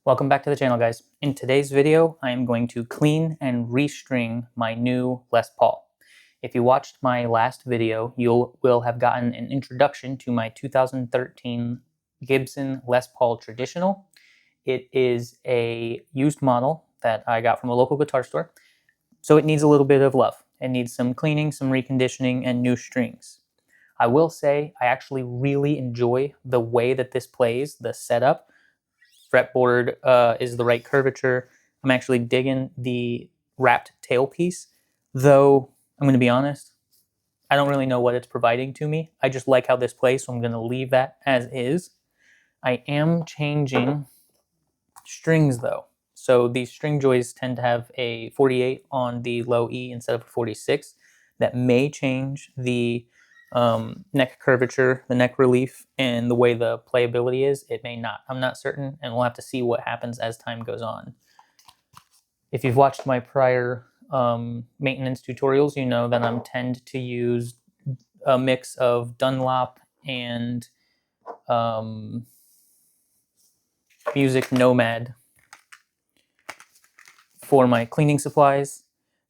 Welcome back to the channel, guys. In today's video, I am going to clean and restring my new Les Paul. If you watched my last video, you will have gotten an introduction to my 2013 Gibson Les Paul Traditional. It is a used model that I got from a local guitar store, so it needs a little bit of love. It needs some cleaning, some reconditioning, and new strings. I will say I actually really enjoy the way that this plays, the setup. Fretboard is the right curvature. I'm actually digging the wrapped tailpiece, though I'm going to be honest, I don't really know what it's providing to me. I just like how this plays, so I'm going to leave that as is. I am changing strings though. So these Stringjoys tend to have a 48 on the low E instead of a 46. That may change the neck curvature, the neck relief, and the way the playability is. It may not. I'm not certain, and we'll have to see what happens as time goes on. If you've watched my prior maintenance tutorials, you know that I tend to use a mix of Dunlop and Music Nomad for my cleaning supplies.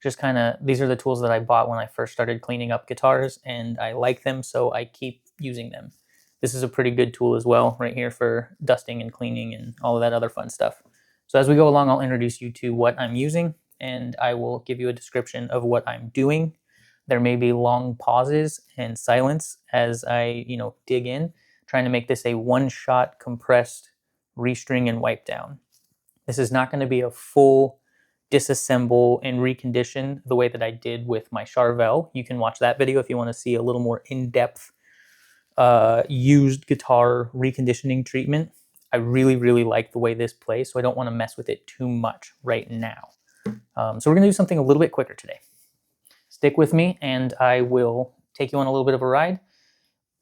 Just kind of, these are the tools that I bought when I first started cleaning up guitars, and I like them, so I keep using them. This is a pretty good tool as well, right here for dusting and cleaning and all of that other fun stuff. So as we go along, I'll introduce you to what I'm using, and I will give you a description of what I'm doing. There may be long pauses and silence as I, dig in, trying to make this a one-shot compressed restring and wipe down. This is not going to be a full disassemble and recondition the way that I did with my Charvel. You can watch that video if you want to see a little more in-depth used guitar reconditioning treatment. I really like the way this plays, so I don't want to mess with it too much right now. So we're going to do something a little bit quicker today. Stick with me and I will take you on a little bit of a ride.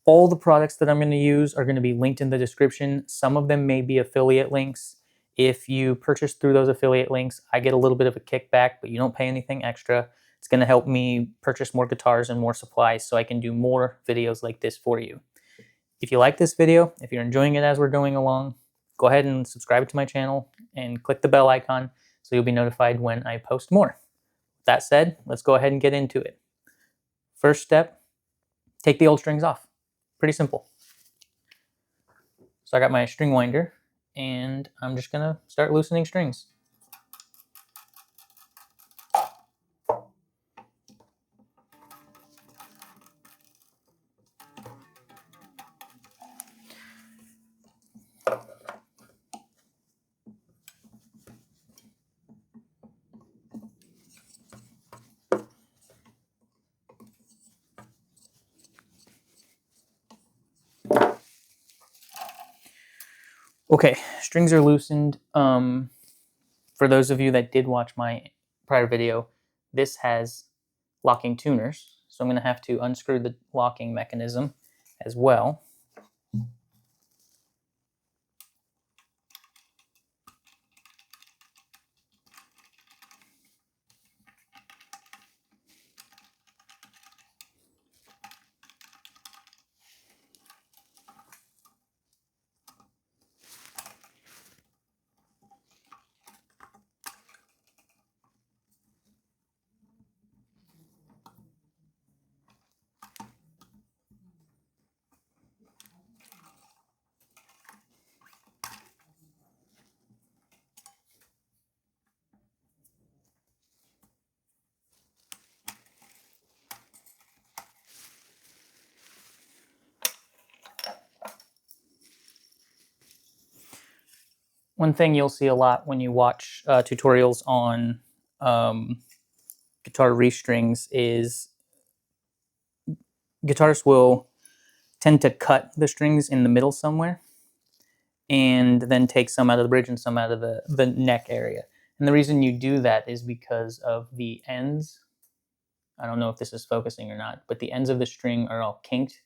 All the products that I'm going to use are going to be linked in the description. Some of them may be affiliate links. If you purchase through those affiliate links, I get a little bit of a kickback, but you don't pay anything extra. It's going to help me purchase more guitars and more supplies so I can do more videos like this for you. If you like this video, if you're enjoying it as we're going along, go ahead and subscribe to my channel and click the bell icon so you'll be notified when I post more. That said, let's go ahead and get into it. First step, take the old strings off. Pretty simple. So I got my string winder, and I'm just gonna start loosening strings. Okay, strings are loosened. For those of you that did watch my prior video, this has locking tuners, so I'm going to have to unscrew the locking mechanism as well. One thing you'll see a lot when you watch tutorials on guitar restrings is guitarists will tend to cut the strings in the middle somewhere and then take some out of the bridge and some out of the neck area. And the reason you do that is because of the ends. I don't know if this is focusing or not, but the ends of the string are all kinked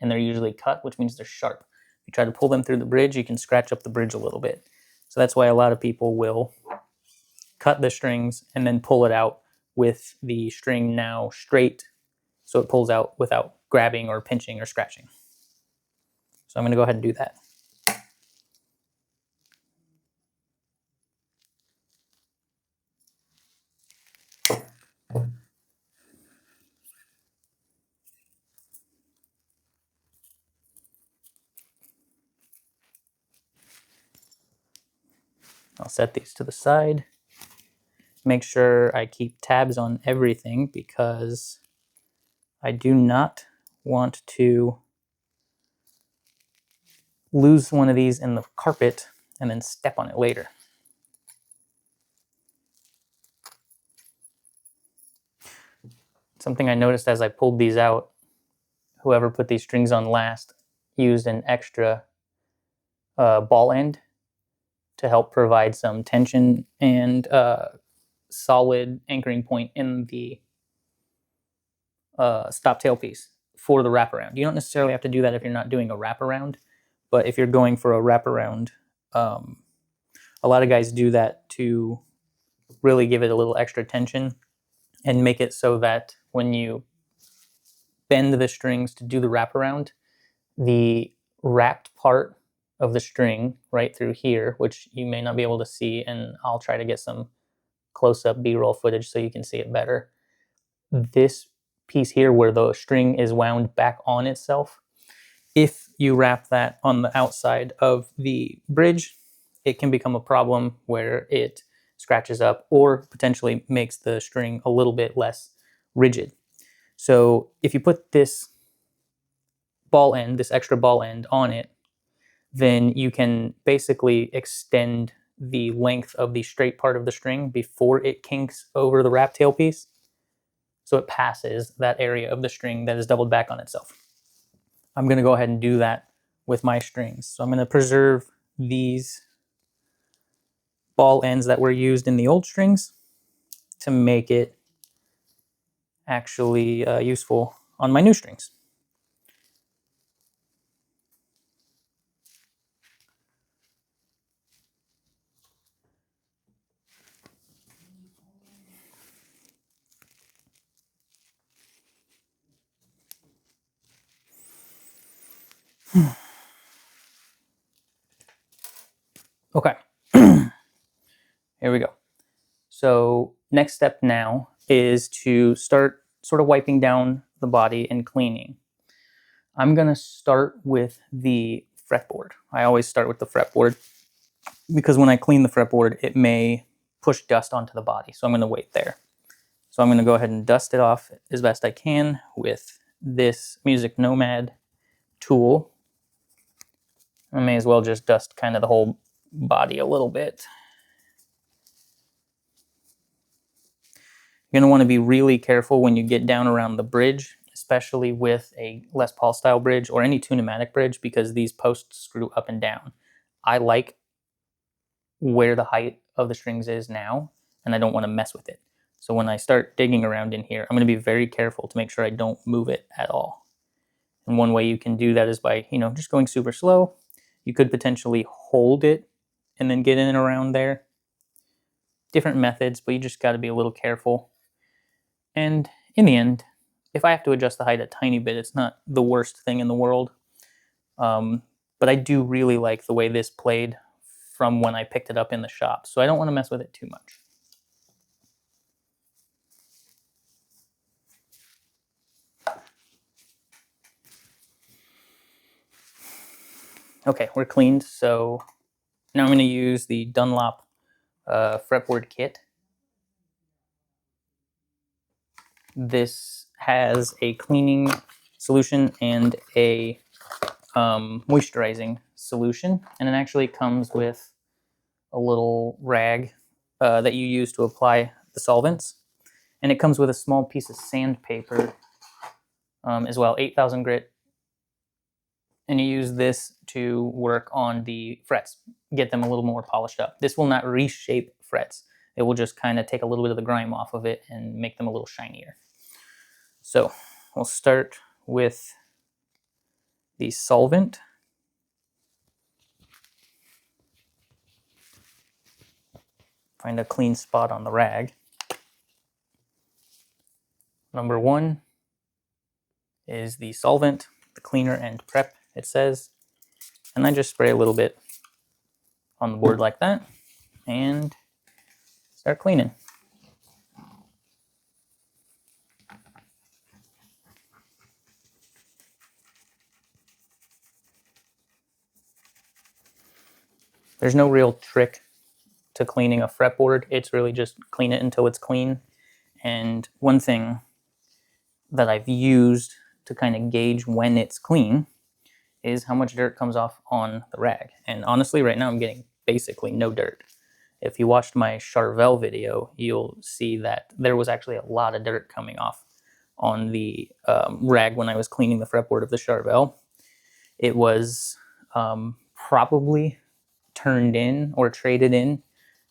and they're usually cut, which means they're sharp. If you try to pull them through the bridge, you can scratch up the bridge a little bit. So that's why a lot of people will cut the strings and then pull it out with the string now straight, so it pulls out without grabbing or pinching or scratching. So I'm going to go ahead and do that. I'll set these to the side. Make sure I keep tabs on everything because I do not want to lose one of these in the carpet and then step on it later. Something I noticed as I pulled these out, whoever put these strings on last used an extra ball end to help provide some tension and solid anchoring point in the stop tail piece for the wraparound. You don't necessarily have to do that if you're not doing a wraparound, but if you're going for a wraparound, a lot of guys do that to really give it a little extra tension and make it so that when you bend the strings to do the wraparound, the wrapped part of the string right through here, which you may not be able to see, and I'll try to get some close-up B-roll footage so you can see it better. This piece here where the string is wound back on itself, if you wrap that on the outside of the bridge, it can become a problem where it scratches up or potentially makes the string a little bit less rigid. So if you put this ball end, this extra ball end on it, then you can basically extend the length of the straight part of the string before it kinks over the wrap tail piece. So it passes that area of the string that is doubled back on itself. I'm going to go ahead and do that with my strings. So I'm going to preserve these ball ends that were used in the old strings to make it actually useful on my new strings. Okay, here we go. So next step now is to start sort of wiping down the body and cleaning. I'm going to start with the fretboard. I always start with the fretboard because when I clean the fretboard, it may push dust onto the body. So I'm going to wait there. So I'm going to go ahead and dust it off as best I can with this Music Nomad tool. I may as well just dust kind of the whole body a little bit. You're going to want to be really careful when you get down around the bridge, especially with a Les Paul style bridge or any tune-o-matic bridge, because these posts screw up and down. I like where the height of the strings is now, and I don't want to mess with it. So when I start digging around in here, I'm going to be very careful to make sure I don't move it at all. And one way you can do that is by, just going super slow. You could potentially hold it and then get in and around there. Different methods, but you just got to be a little careful. And in the end, if I have to adjust the height a tiny bit, it's not the worst thing in the world. But I do really like the way this played from when I picked it up in the shop. So I don't want to mess with it too much. Okay, we're cleaned. So now I'm going to use the Dunlop fretboard kit. This has a cleaning solution and a moisturizing solution, and it actually comes with a little rag that you use to apply the solvents, and it comes with a small piece of sandpaper as well, 8,000 grit, and you use this to work on the frets, get them a little more polished up. This will not reshape frets. It will just kind of take a little bit of the grime off of it and make them a little shinier. So we'll start with the solvent. Find a clean spot on the rag. Number one is the solvent, the cleaner and prep, it says. And I just spray a little bit on the board like that and start cleaning. There's no real trick to cleaning a fretboard. It's really just clean it until it's clean. And one thing that I've used to kind of gauge when it's clean is how much dirt comes off on the rag. And honestly, right now I'm getting basically no dirt. If you watched my Charvel video, you'll see that there was actually a lot of dirt coming off on the rag when I was cleaning the fretboard of the Charvel. It was probably turned in or traded in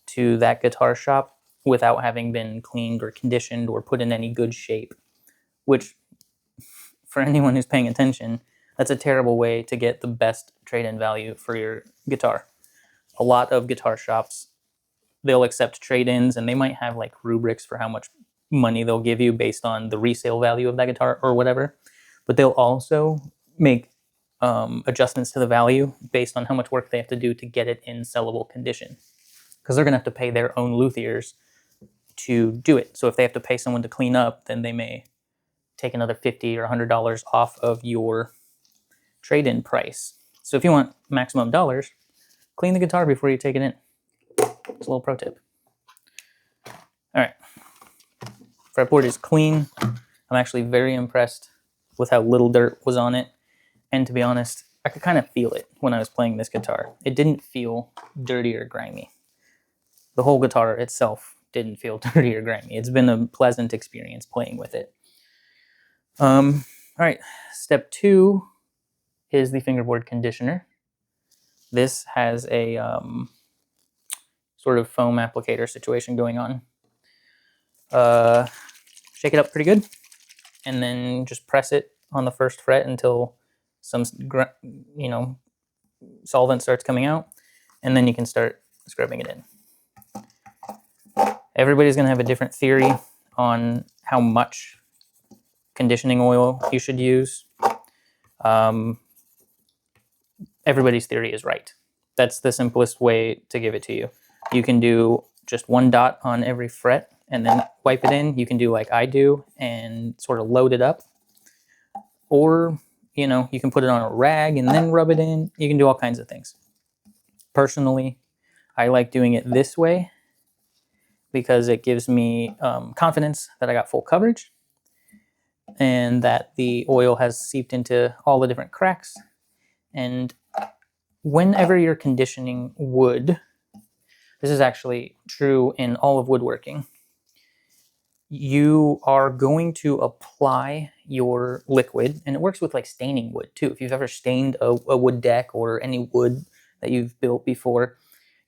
to that guitar shop without having been cleaned or conditioned or put in any good shape, which for anyone who's paying attention, that's a terrible way to get the best trade-in value for your guitar. A lot of guitar shops, they'll accept trade-ins, and they might have like rubrics for how much money they'll give you based on the resale value of that guitar or whatever. But they'll also make adjustments to the value based on how much work they have to do to get it in sellable condition. Because they're going to have to pay their own luthiers to do it. So if they have to pay someone to clean up, then they may take another $50 or $100 off of your trade-in price. So if you want maximum dollars, clean the guitar before you take it in. It's a little pro tip. All right. Fretboard is clean. I'm actually very impressed with how little dirt was on it. And to be honest, I could kind of feel it when I was playing this guitar. It didn't feel dirty or grimy. The whole guitar itself didn't feel dirty or grimy. It's been a pleasant experience playing with it. All right, step 2 is the fingerboard conditioner. This has a sort of foam applicator situation going on. Shake it up pretty good, and then just press it on the first fret until some solvent starts coming out, and then you can start scrubbing it in. Everybody's going to have a different theory on how much conditioning oil you should use. Everybody's theory is right. That's the simplest way to give it to you. You can do just 1 dot on every fret and then wipe it in. You can do like I do and sort of load it up. Or, you can put it on a rag and then rub it in. You can do all kinds of things. Personally, I like doing it this way because it gives me confidence that I got full coverage and that the oil has seeped into all the different cracks. And whenever you're conditioning wood, this is actually true in all of woodworking, you are going to apply your liquid, and it works with like staining wood too. If you've ever stained a wood deck or any wood that you've built before,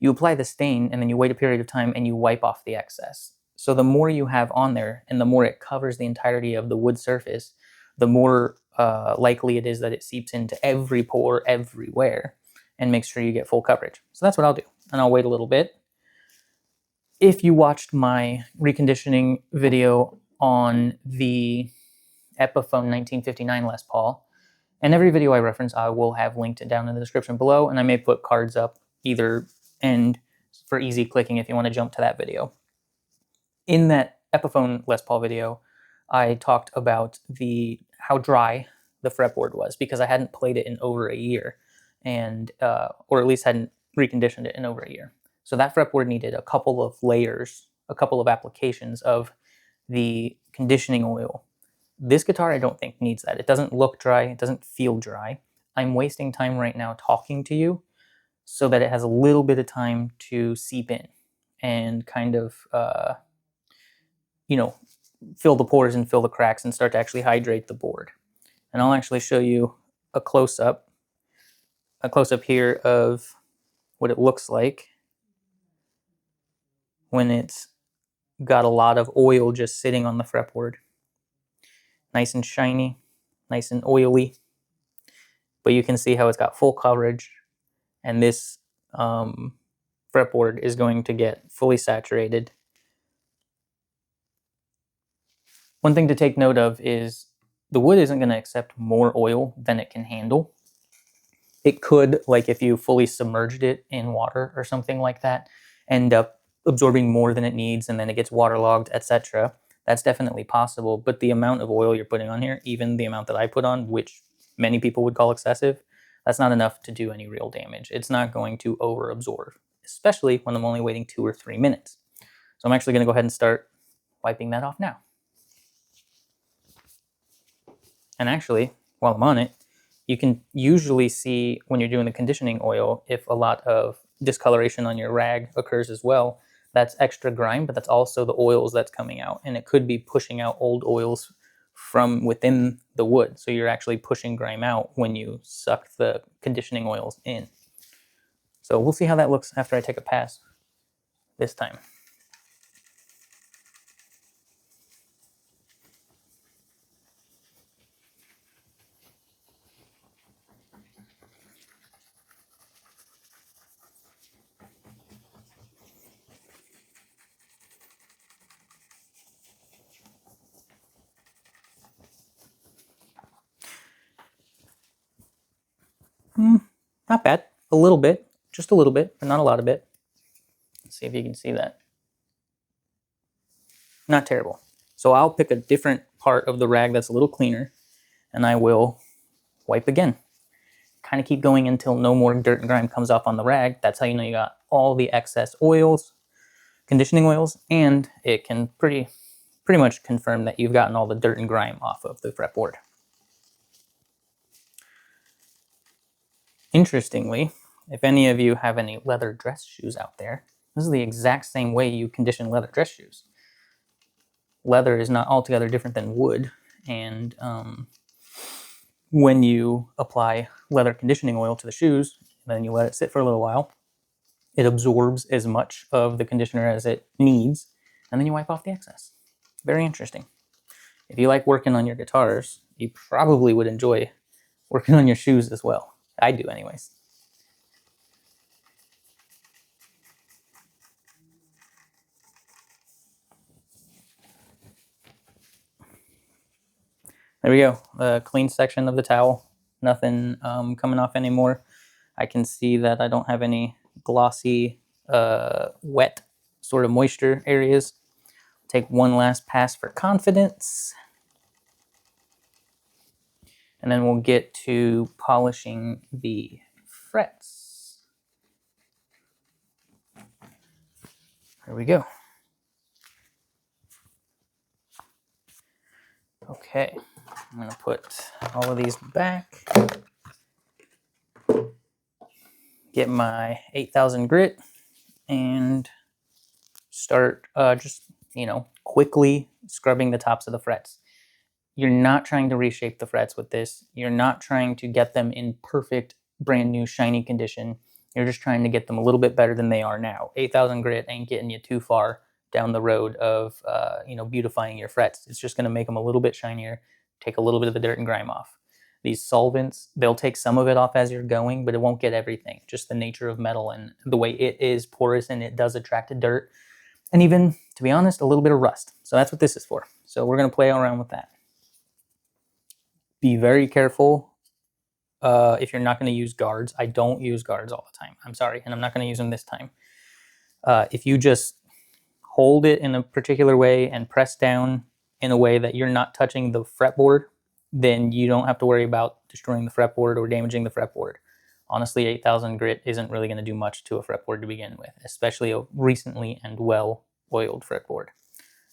you apply the stain and then you wait a period of time and you wipe off the excess. So the more you have on there and the more it covers the entirety of the wood surface, the more likely it is that it seeps into every pore everywhere and makes sure you get full coverage. So that's what I'll do. And I'll wait a little bit. If you watched my reconditioning video on the Epiphone 1959 Les Paul, and every video I reference I will have linked down in the description below, and I may put cards up either end for easy clicking if you want to jump to that video. In that Epiphone Les Paul video, I talked about how dry the fretboard was because I hadn't played it in over a year, and or at least hadn't reconditioned it in over a year. So that fretboard needed a couple of layers, a couple of applications of the conditioning oil. This guitar I don't think needs that. It doesn't look dry, it doesn't feel dry. I'm wasting time right now talking to you so that it has a little bit of time to seep in and kind of fill the pores and fill the cracks and start to actually hydrate the board. And I'll actually show you a close-up here of what it looks like when it's got a lot of oil just sitting on the fretboard. Nice and shiny, nice and oily. But you can see how it's got full coverage, and this fretboard is going to get fully saturated. One thing to take note of is the wood isn't going to accept more oil than it can handle. It could, like if you fully submerged it in water or something like that, end up absorbing more than it needs and then it gets waterlogged, etc. That's definitely possible, but the amount of oil you're putting on here, even the amount that I put on, which many people would call excessive, that's not enough to do any real damage. It's not going to over-absorb especially when I'm only waiting 2 or 3 minutes. So I'm actually going to go ahead and start wiping that off now. And actually, while I'm on it, you can usually see when you're doing the conditioning oil if a lot of discoloration on your rag occurs as well. That's extra grime, but that's also the oils that's coming out, and it could be pushing out old oils from within the wood. So you're actually pushing grime out when you suck the conditioning oils in. So we'll see how that looks after I take a pass this time. Not bad. A little bit. Just a little bit, but not a lot of it. Let's see if you can see that. Not terrible. So I'll pick a different part of the rag that's a little cleaner, and I will wipe again. Kind of keep going until no more dirt and grime comes off on the rag. That's how you know you got all the excess oils, conditioning oils, and it can pretty much confirm that you've gotten all the dirt and grime off of the fretboard. Interestingly, if any of you have any leather dress shoes out there, this is the exact same way you condition leather dress shoes. Leather is not altogether different than wood, and when you apply leather conditioning oil to the shoes, then you let it sit for a little while, it absorbs as much of the conditioner as it needs, and then you wipe off the excess. Very interesting. If you like working on your guitars, you probably would enjoy working on your shoes as well. I do anyways. There we go, the clean section of the towel. Nothing coming off anymore. I can see that I don't have any glossy, wet sort of moisture areas. Take one last pass for confidence. And then we'll get to polishing the frets. There we go. Okay, I'm gonna put all of these back. Get my 8000 grit and start just, quickly scrubbing the tops of the frets. You're not trying to reshape the frets with this. You're not trying to get them in perfect, brand new, shiny condition. You're just trying to get them a little bit better than they are now. 8000 grit ain't getting you too far down the road of, beautifying your frets. It's just going to make them a little bit shinier, take a little bit of the dirt and grime off. These solvents, they'll take some of it off as you're going, but it won't get everything. Just the nature of metal and the way it is porous, and it does attract dirt. And even, to be honest, a little bit of rust. So that's what this is for. So we're going to play around with that. Be very careful if you're not going to use guards. I don't use guards all the time. I'm sorry, and I'm not going to use them this time. If you just hold it in a particular way and press down in a way that you're not touching the fretboard, then you don't have to worry about destroying the fretboard or damaging the fretboard. Honestly, 8000 grit isn't really going to do much to a fretboard to begin with, especially a recently and well-oiled fretboard.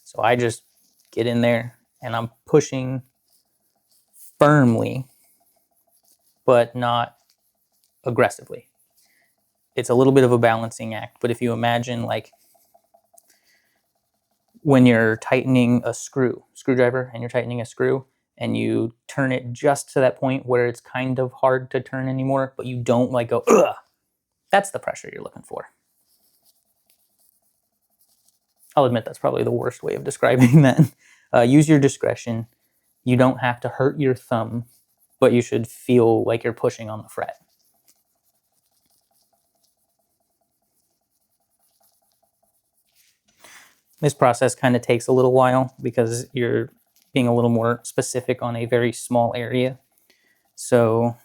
So I just get in there and I'm pushing firmly, but not aggressively. It's a little bit of a balancing act, but if you imagine like when you're tightening a screwdriver, and you're tightening a screw, and you turn it just to that point where it's kind of hard to turn anymore, but you don't like go, ugh, that's the pressure you're looking for. I'll admit that's probably the worst way of describing that. Use your discretion. You don't have to hurt your thumb, but you should feel like you're pushing on the fret. This process kind of takes a little while because you're being a little more specific on a very small area. So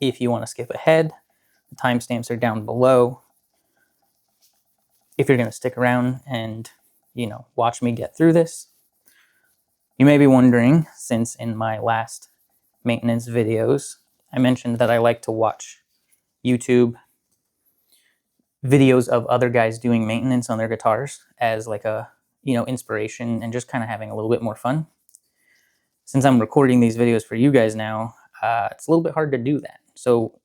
if you want to skip ahead, the timestamps are down below. If you're going to stick around and, watch me get through this, you may be wondering, since in my last maintenance videos, I mentioned that I like to watch YouTube videos of other guys doing maintenance on their guitars as like a, inspiration and just kind of having a little bit more fun. Since I'm recording these videos for you guys now, it's a little bit hard to do that. So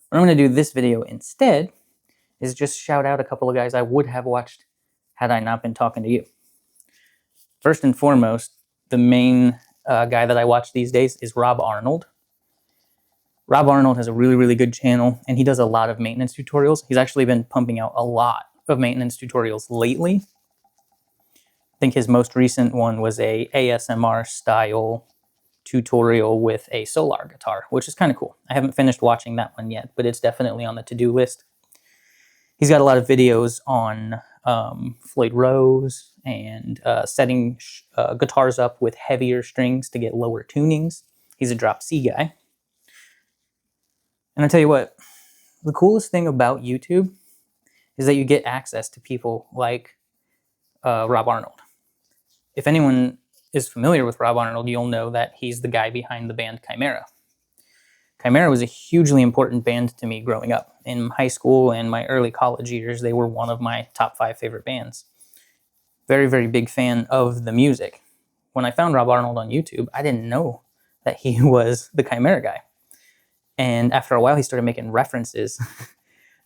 what I'm going to do this video instead is just shout out a couple of guys I would have watched had I not been talking to you. First and foremost, the main guy that I watch these days is Rob Arnold. Rob Arnold has a really, really good channel, and he does a lot of maintenance tutorials. He's actually been pumping out a lot of maintenance tutorials lately. I think his most recent one was a ASMR style tutorial with a Solar guitar, which is kind of cool. I haven't finished watching that one yet, but it's definitely on the to-do list. He's got a lot of videos on Floyd Rose and setting guitars up with heavier strings to get lower tunings. He's a drop C guy. And I tell you what, the coolest thing about YouTube is that you get access to people like Rob Arnold. If anyone is familiar with Rob Arnold, you'll know that he's the guy behind the band Chimera. Chimera was a hugely important band to me growing up. In high school and my early college years, they were one of my top 5 favorite bands. Very, very big fan of the music. When I found Rob Arnold on YouTube, I didn't know that he was the Chimera guy. And after a while, he started making references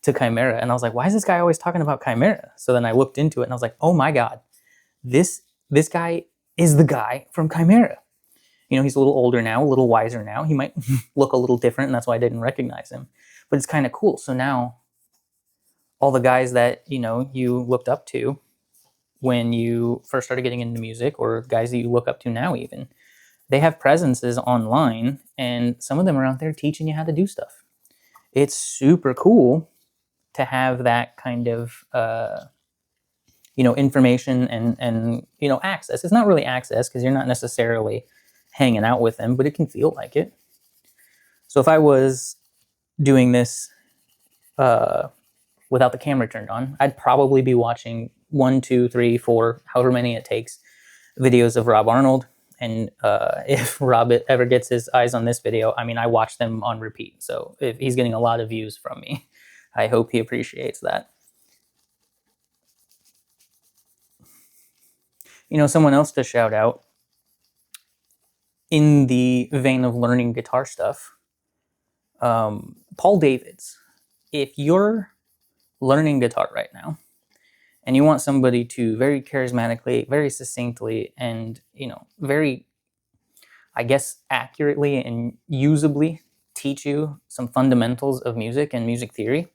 to Chimera. And I was like, why is this guy always talking about Chimera? So then I looked into it and I was like, oh my God, this guy is the guy from Chimera. He's a little older now, a little wiser now. He might look a little different, and that's why I didn't recognize him. But it's kind of cool. So now all the guys that, you looked up to when you first started getting into music, or guys that you look up to now even, they have presences online, and some of them are out there teaching you how to do stuff. It's super cool to have that kind of, information and access. It's not really access because you're not necessarily hanging out with them, but it can feel like it. So if I was doing this without the camera turned on, I'd probably be watching 1, 2, 3, 4, however many it takes, videos of Rob Arnold. And if Rob ever gets his eyes on this video, I watch them on repeat. So if he's getting a lot of views from me, I hope he appreciates that. Someone else to shout out in the vein of learning guitar stuff, Paul Davids. If you're learning guitar right now and you want somebody to very charismatically, very succinctly, and very, I guess, accurately and usably teach you some fundamentals of music and music theory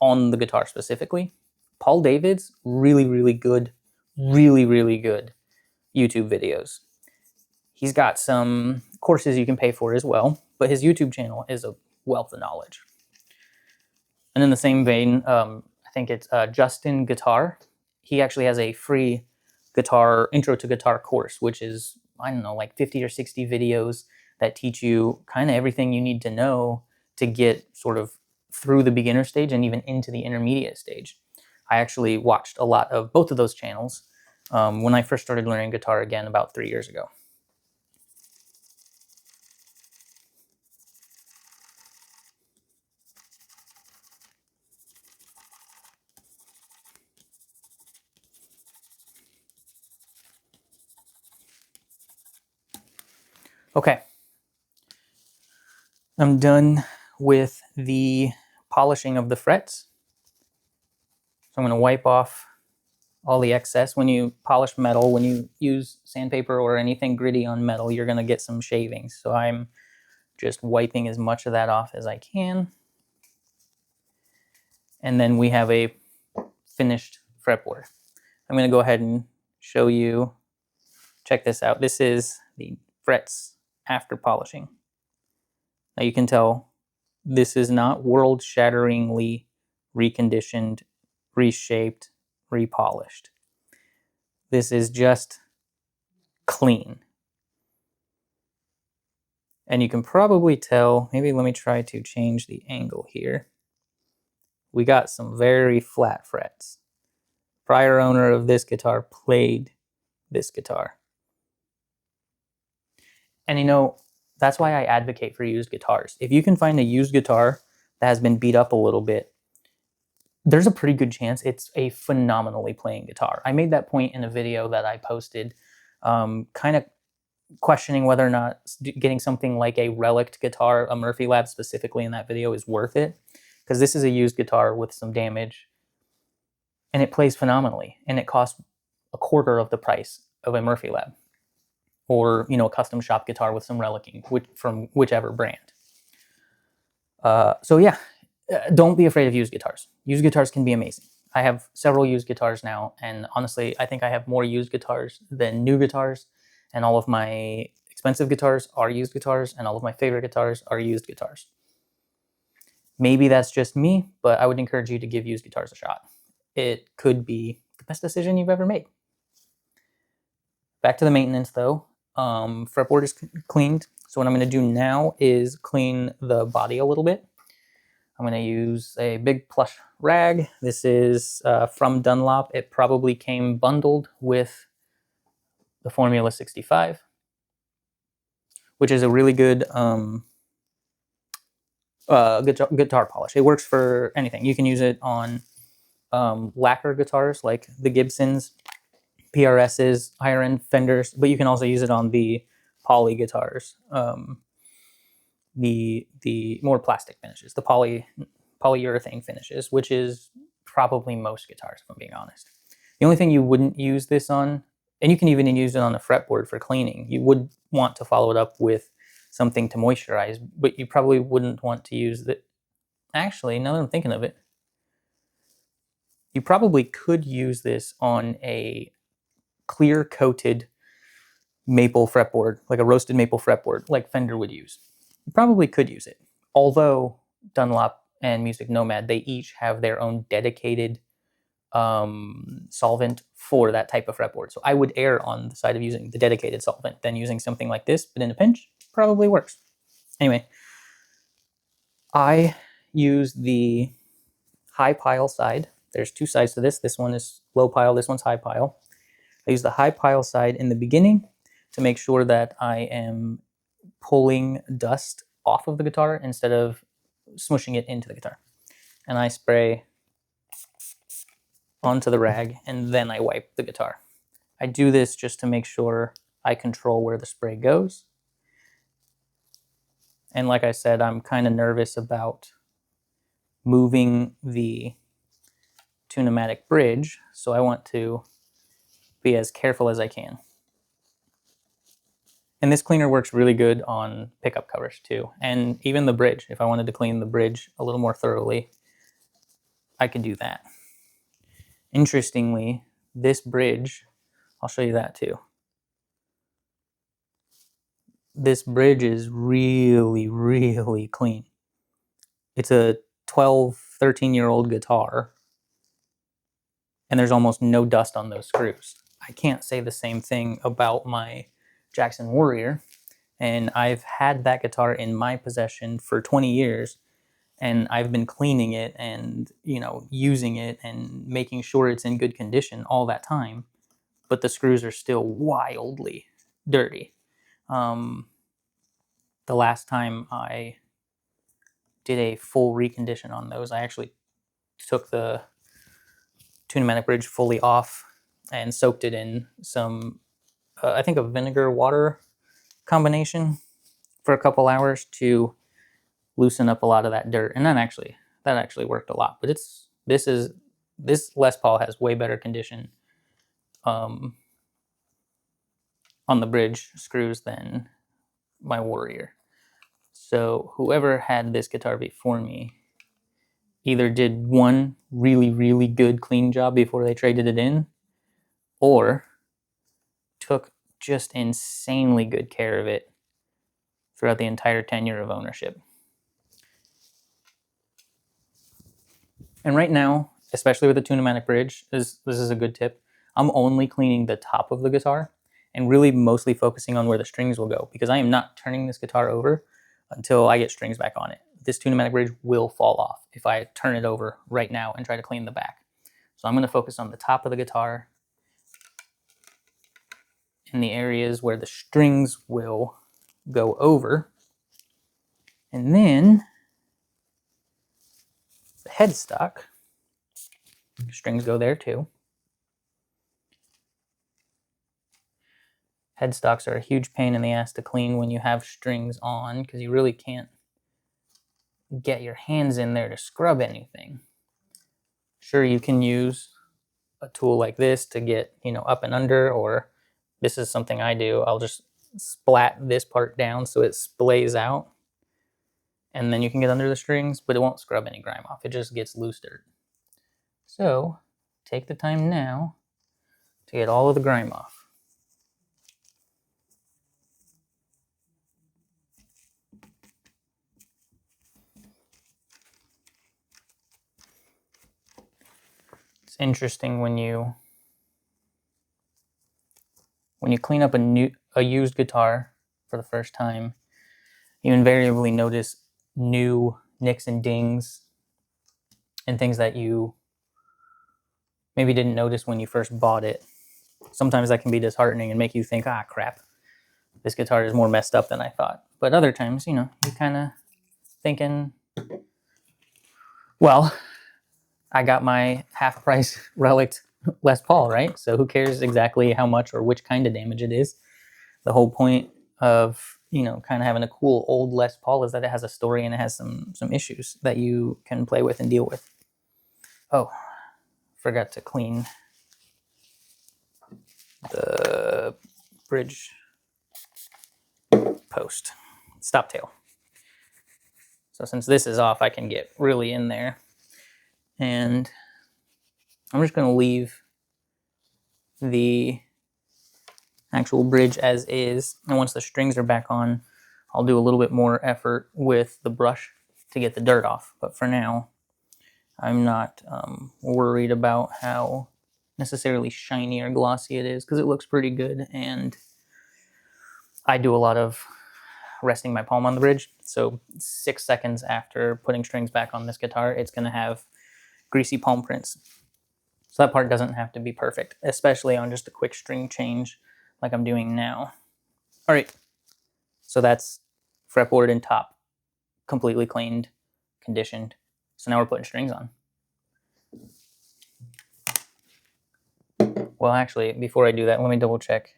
on the guitar specifically, Paul Davids, really, really good YouTube videos. He's got some courses you can pay for as well, but his YouTube channel is a wealth of knowledge. And in the same vein, I think it's Justin Guitar. He actually has a free intro to guitar course, which is, like 50 or 60 videos that teach you kind of everything you need to know to get sort of through the beginner stage and even into the intermediate stage. I actually watched a lot of both of those channels when I first started learning guitar again about 3 years ago. Okay, I'm done with the polishing of the frets. So I'm going to wipe off all the excess. When you polish metal, when you use sandpaper or anything gritty on metal, you're going to get some shavings. So I'm just wiping as much of that off as I can. And then we have a finished fretboard. I'm going to go ahead and show you. Check this out. This is the frets after polishing. Now you can tell this is not world-shatteringly reconditioned, reshaped, repolished. This is just clean. And you can probably tell, maybe let me try to change the angle here. We got some very flat frets. Prior owner of this guitar played this guitar. And that's why I advocate for used guitars. If you can find a used guitar that has been beat up a little bit, there's a pretty good chance it's a phenomenally playing guitar. I made that point in a video that I posted, kind of questioning whether or not getting something like a relict guitar, a Murphy Lab specifically in that video, is worth it. Because this is a used guitar with some damage, and it plays phenomenally, and it costs a quarter of the price of a Murphy Lab, or a custom shop guitar with some relicking from whichever brand. So yeah, don't be afraid of used guitars. Used guitars can be amazing. I have several used guitars now, and honestly, I think I have more used guitars than new guitars, and all of my expensive guitars are used guitars, and all of my favorite guitars are used guitars. Maybe that's just me, but I would encourage you to give used guitars a shot. It could be the best decision you've ever made. Back to the maintenance though. Fretboard is cleaned. So what I'm going to do now is clean the body a little bit. I'm going to use a big plush rag. This is from Dunlop. It probably came bundled with the Formula 65, which is a really good guitar polish. It works for anything. You can use it on lacquer guitars like the Gibsons, PRSs, higher end Fenders, but you can also use it on the poly guitars, the more plastic finishes, the polyurethane finishes, which is probably most guitars, if I'm being honest. The only thing you wouldn't use this on, and you can even use it on a fretboard for cleaning, you would want to follow it up with something to moisturize, but you probably wouldn't want to use the, actually, now that I'm thinking of it, you probably could use this on a clear coated maple fretboard, like a roasted maple fretboard, like Fender would use. You probably could use it. Although Dunlop and Music Nomad, they each have their own dedicated solvent for that type of fretboard. So I would err on the side of using the dedicated solvent than using something like this, but in a pinch, probably works. Anyway, I use the high pile side. There's two sides to this. This one is low pile, this one's high pile. I use the high pile side in the beginning to make sure that I am pulling dust off of the guitar instead of smushing it into the guitar. And I spray onto the rag, and then I wipe the guitar. I do this just to make sure I control where the spray goes. And like I said, I'm kind of nervous about moving the Tune-o-matic bridge, so I want to be as careful as I can. And this cleaner works really good on pickup covers too, and even the bridge. If I wanted to clean the bridge a little more thoroughly, I could do that. Interestingly, this bridge, I'll show you that too. This bridge is really, really clean. It's a 12, 13-year-old guitar, and there's almost no dust on those screws. I can't say the same thing about my Jackson Warrior, and I've had that guitar in my possession for 20 years, and I've been cleaning it and, using it and making sure it's in good condition all that time, but the screws are still wildly dirty. The last time I did a full recondition on those, I actually took the Tune-o-matic bridge fully off and soaked it in some, I think, a vinegar water combination for a couple hours to loosen up a lot of that dirt, and that actually worked a lot. But this Les Paul has way better condition on the bridge screws than my Warrior. So whoever had this guitar before me either did one really, really good clean job before they traded it in, or took just insanely good care of it throughout the entire tenure of ownership. And right now, especially with the Tune-o-matic bridge, this is a good tip. I'm only cleaning the top of the guitar and really mostly focusing on where the strings will go, because I am not turning this guitar over until I get strings back on it. This Tune-o-matic bridge will fall off if I turn it over right now and try to clean the back. So I'm going to focus on the top of the guitar in the areas where the strings will go over. And then the headstock, Strings go there too. Headstocks are a huge pain in the ass to clean when you have strings on, because you really can't get your hands in there to scrub anything. Sure, you can use a tool like this to get, up and under, or this is something I do. I'll just splat this part down so it splays out, and then you can get under the strings, but it won't scrub any grime off. It just gets loose dirt. So take the time now to get all of the grime off. It's interesting when you clean up a used guitar for the first time, you invariably notice new nicks and dings and things that you maybe didn't notice when you first bought it. Sometimes that can be disheartening and make you think, ah, crap, this guitar is more messed up than I thought. But other times, you kind of thinking, well, I got my half-price relic Les Paul, right? So who cares exactly how much or which kind of damage it is? The whole point of, kind of having a cool old Les Paul is that it has a story and it has some issues that you can play with and deal with. Oh, forgot to clean the bridge post, stop tail. So since this is off, I can get really in there. And I'm just going to leave the actual bridge as is. And once the strings are back on, I'll do a little bit more effort with the brush to get the dirt off. But for now, I'm not worried about how necessarily shiny or glossy it is, because it looks pretty good. And I do a lot of resting my palm on the bridge. So 6 seconds after putting strings back on this guitar, it's going to have greasy palm prints. So that part doesn't have to be perfect, especially on just a quick string change like I'm doing now. All right, so that's fretboard and top completely cleaned, conditioned. So now we're putting strings on. Well, actually, before I do that, let me double check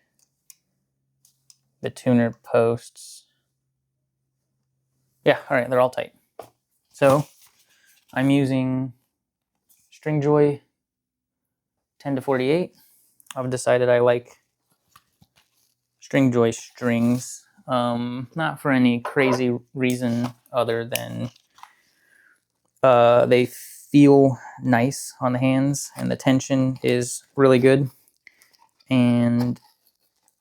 the tuner posts. Yeah, all right, they're all tight. So I'm using Stringjoy 10-48. I've decided I like Stringjoy strings, not for any crazy reason other than they feel nice on the hands and the tension is really good. And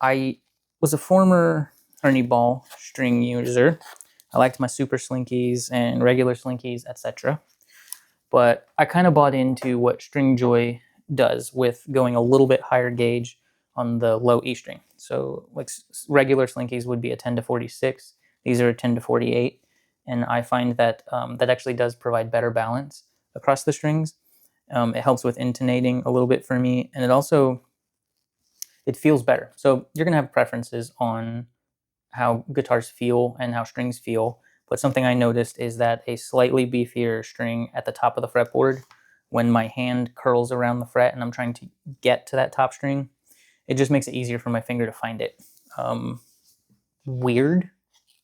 I was a former Ernie Ball string user. I liked my super slinkies and regular slinkies, etc. But I kind of bought into what Stringjoy does with going a little bit higher gauge on the low E string. So like regular slinkies would be a 10-46. These are a 10-48. And I find that that actually does provide better balance across the strings. It helps with intonating a little bit for me. And it feels better. So you're going to have preferences on how guitars feel and how strings feel. But something I noticed is that a slightly beefier string at the top of the fretboard, when my hand curls around the fret and I'm trying to get to that top string, it just makes it easier for my finger to find it. Weird,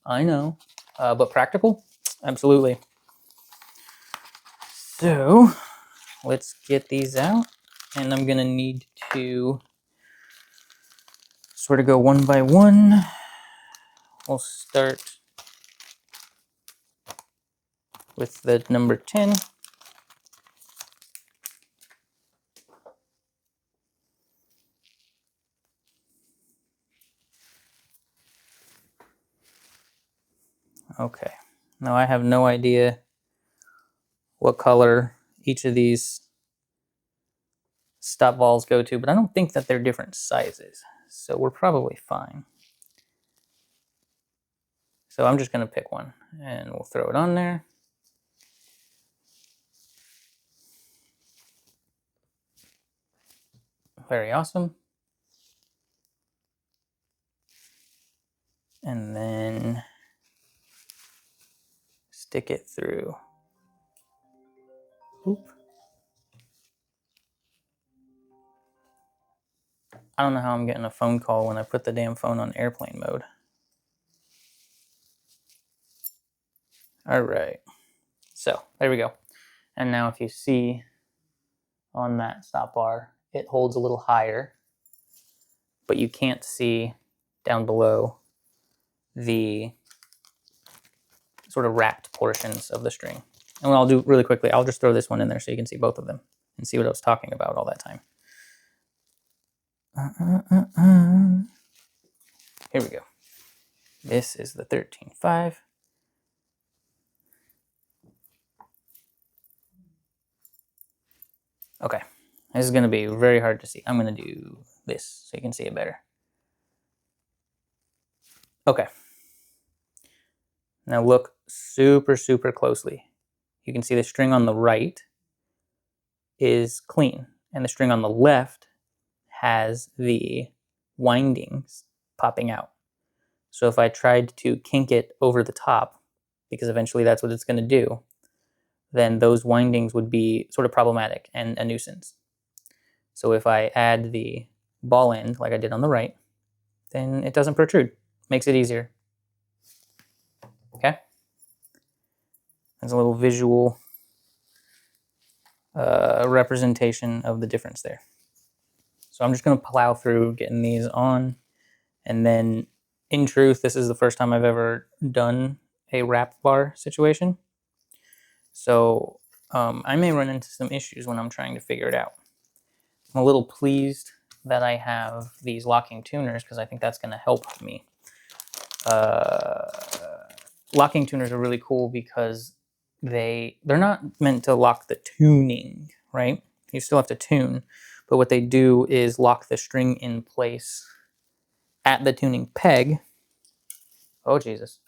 I know, but practical, absolutely. So let's get these out, and I'm gonna need to sort of go one by one. We'll start with the number 10. Okay, now I have no idea what color each of these stop balls go to, but I don't think that they're different sizes, so we're probably fine. So I'm just going to pick one, and we'll throw it on there. Very awesome. And then stick it through. Oop. I don't know how I'm getting a phone call when I put the damn phone on airplane mode. All right, so there we go. And now if you see on that stop bar, it holds a little higher, but you can't see down below the sort of wrapped portions of the string. And what I'll do really quickly, I'll just throw this one in there so you can see both of them and see what I was talking about all that time. Here we go. This is the 13.5. Okay, this is going to be very hard to see. I'm going to do this so you can see it better. Okay. Now look super, super closely. You can see the string on the right is clean, and the string on the left has the windings popping out. So if I tried to kink it over the top, because eventually that's what it's going to do, then those windings would be sort of problematic and a nuisance. So if I add the ball end, like I did on the right, then it doesn't protrude. Makes it easier. Okay? There's a little visual representation of the difference there. So I'm just going to plow through getting these on. And then, in truth, this is the first time I've ever done a wrap bar situation. So I may run into some issues when I'm trying to figure it out. I'm a little pleased that I have these locking tuners because I think that's going to help me. Locking tuners are really cool because they're not meant to lock the tuning, right? You still have to tune, but what they do is lock the string in place at the tuning peg. Oh, Jesus.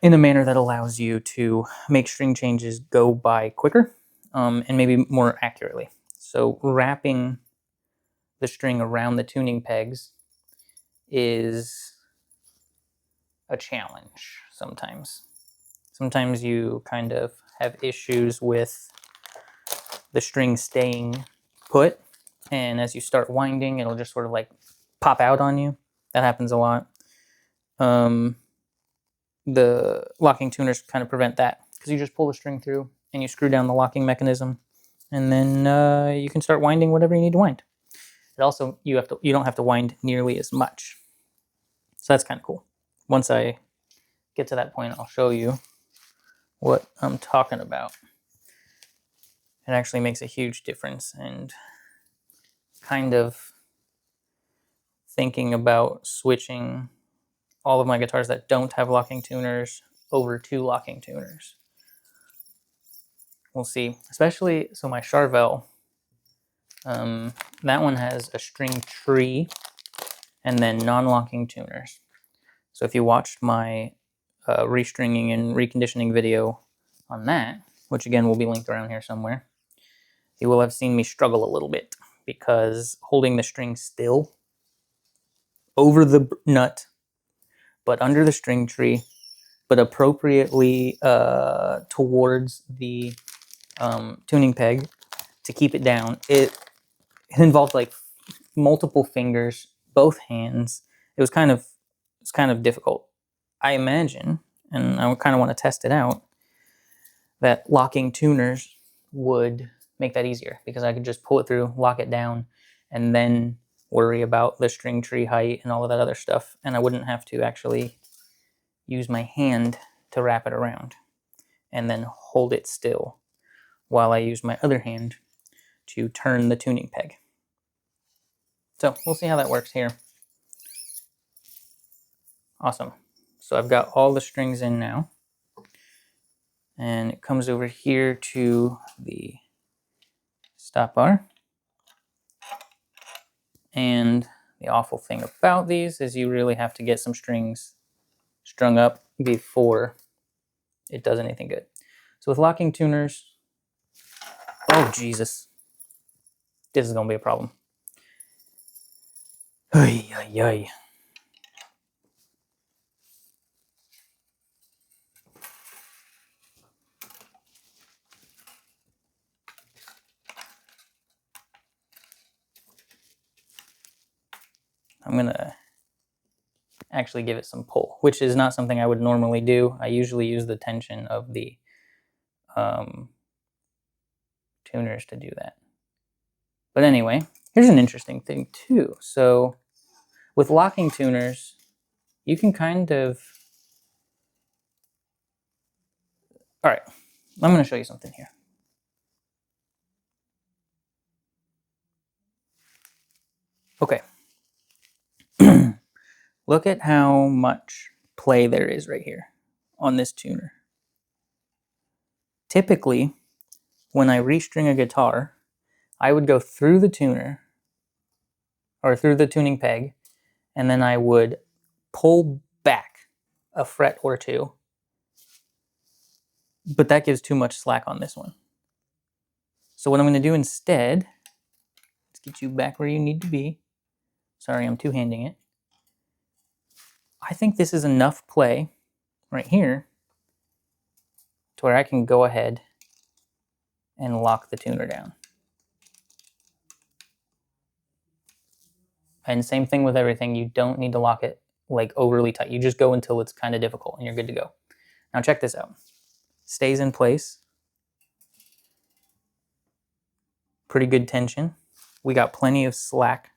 In a manner that allows you to make string changes go by quicker and maybe more accurately. So wrapping the string around the tuning pegs is a challenge sometimes. Sometimes you kind of have issues with the string staying put, and as you start winding, it'll just sort of like pop out on you. That happens a lot. The locking tuners kind of prevent that because you just pull the string through and you screw down the locking mechanism, and then you can start winding whatever you need to wind. It also, you don't have to wind nearly as much. So that's kind of cool. Once I get to that point, I'll show you what I'm talking about. It actually makes a huge difference, and kind of thinking about switching all of my guitars that don't have locking tuners over to locking tuners. We'll see. Especially, so my Charvel, that one has a string tree and then non-locking tuners. So if you watched my restringing and reconditioning video on that, which again will be linked around here somewhere, you will have seen me struggle a little bit because holding the string still over the nut, but under the string tree, but appropriately towards the tuning peg to keep it down, it involved like multiple fingers, both hands. It's kind of difficult. I imagine, and I kind of want to test it out, that locking tuners would make that easier because I could just pull it through, lock it down, and then worry about the string tree height and all of that other stuff, and I wouldn't have to actually use my hand to wrap it around and then hold it still while I use my other hand to turn the tuning peg. So we'll see how that works here. Awesome. So I've got all the strings in now, and it comes over here to the stop bar. And the awful thing about these is you really have to get some strings strung up before it does anything good. So with locking tuners, oh Jesus, this is gonna be a problem. Ay, ay, ay. I'm gonna actually give it some pull, which is not something I would normally do. I usually use the tension of the tuners to do that. But anyway, here's an interesting thing too. So with locking tuners, you can kind of... All right, I'm going to show you something here. Okay. Look at how much play there is right here on this tuner. Typically, when I restring a guitar, I would go through the tuner, or through the tuning peg, and then I would pull back a fret or two. But that gives too much slack on this one. So what I'm going to do instead, let's get you back where you need to be. Sorry, I'm two-handing it. I think this is enough play right here to where I can go ahead and lock the tuner down. And same thing with everything. You don't need to lock it like overly tight. You just go until it's kind of difficult and you're good to go. Now check this out. Stays in place. Pretty good tension. We got plenty of slack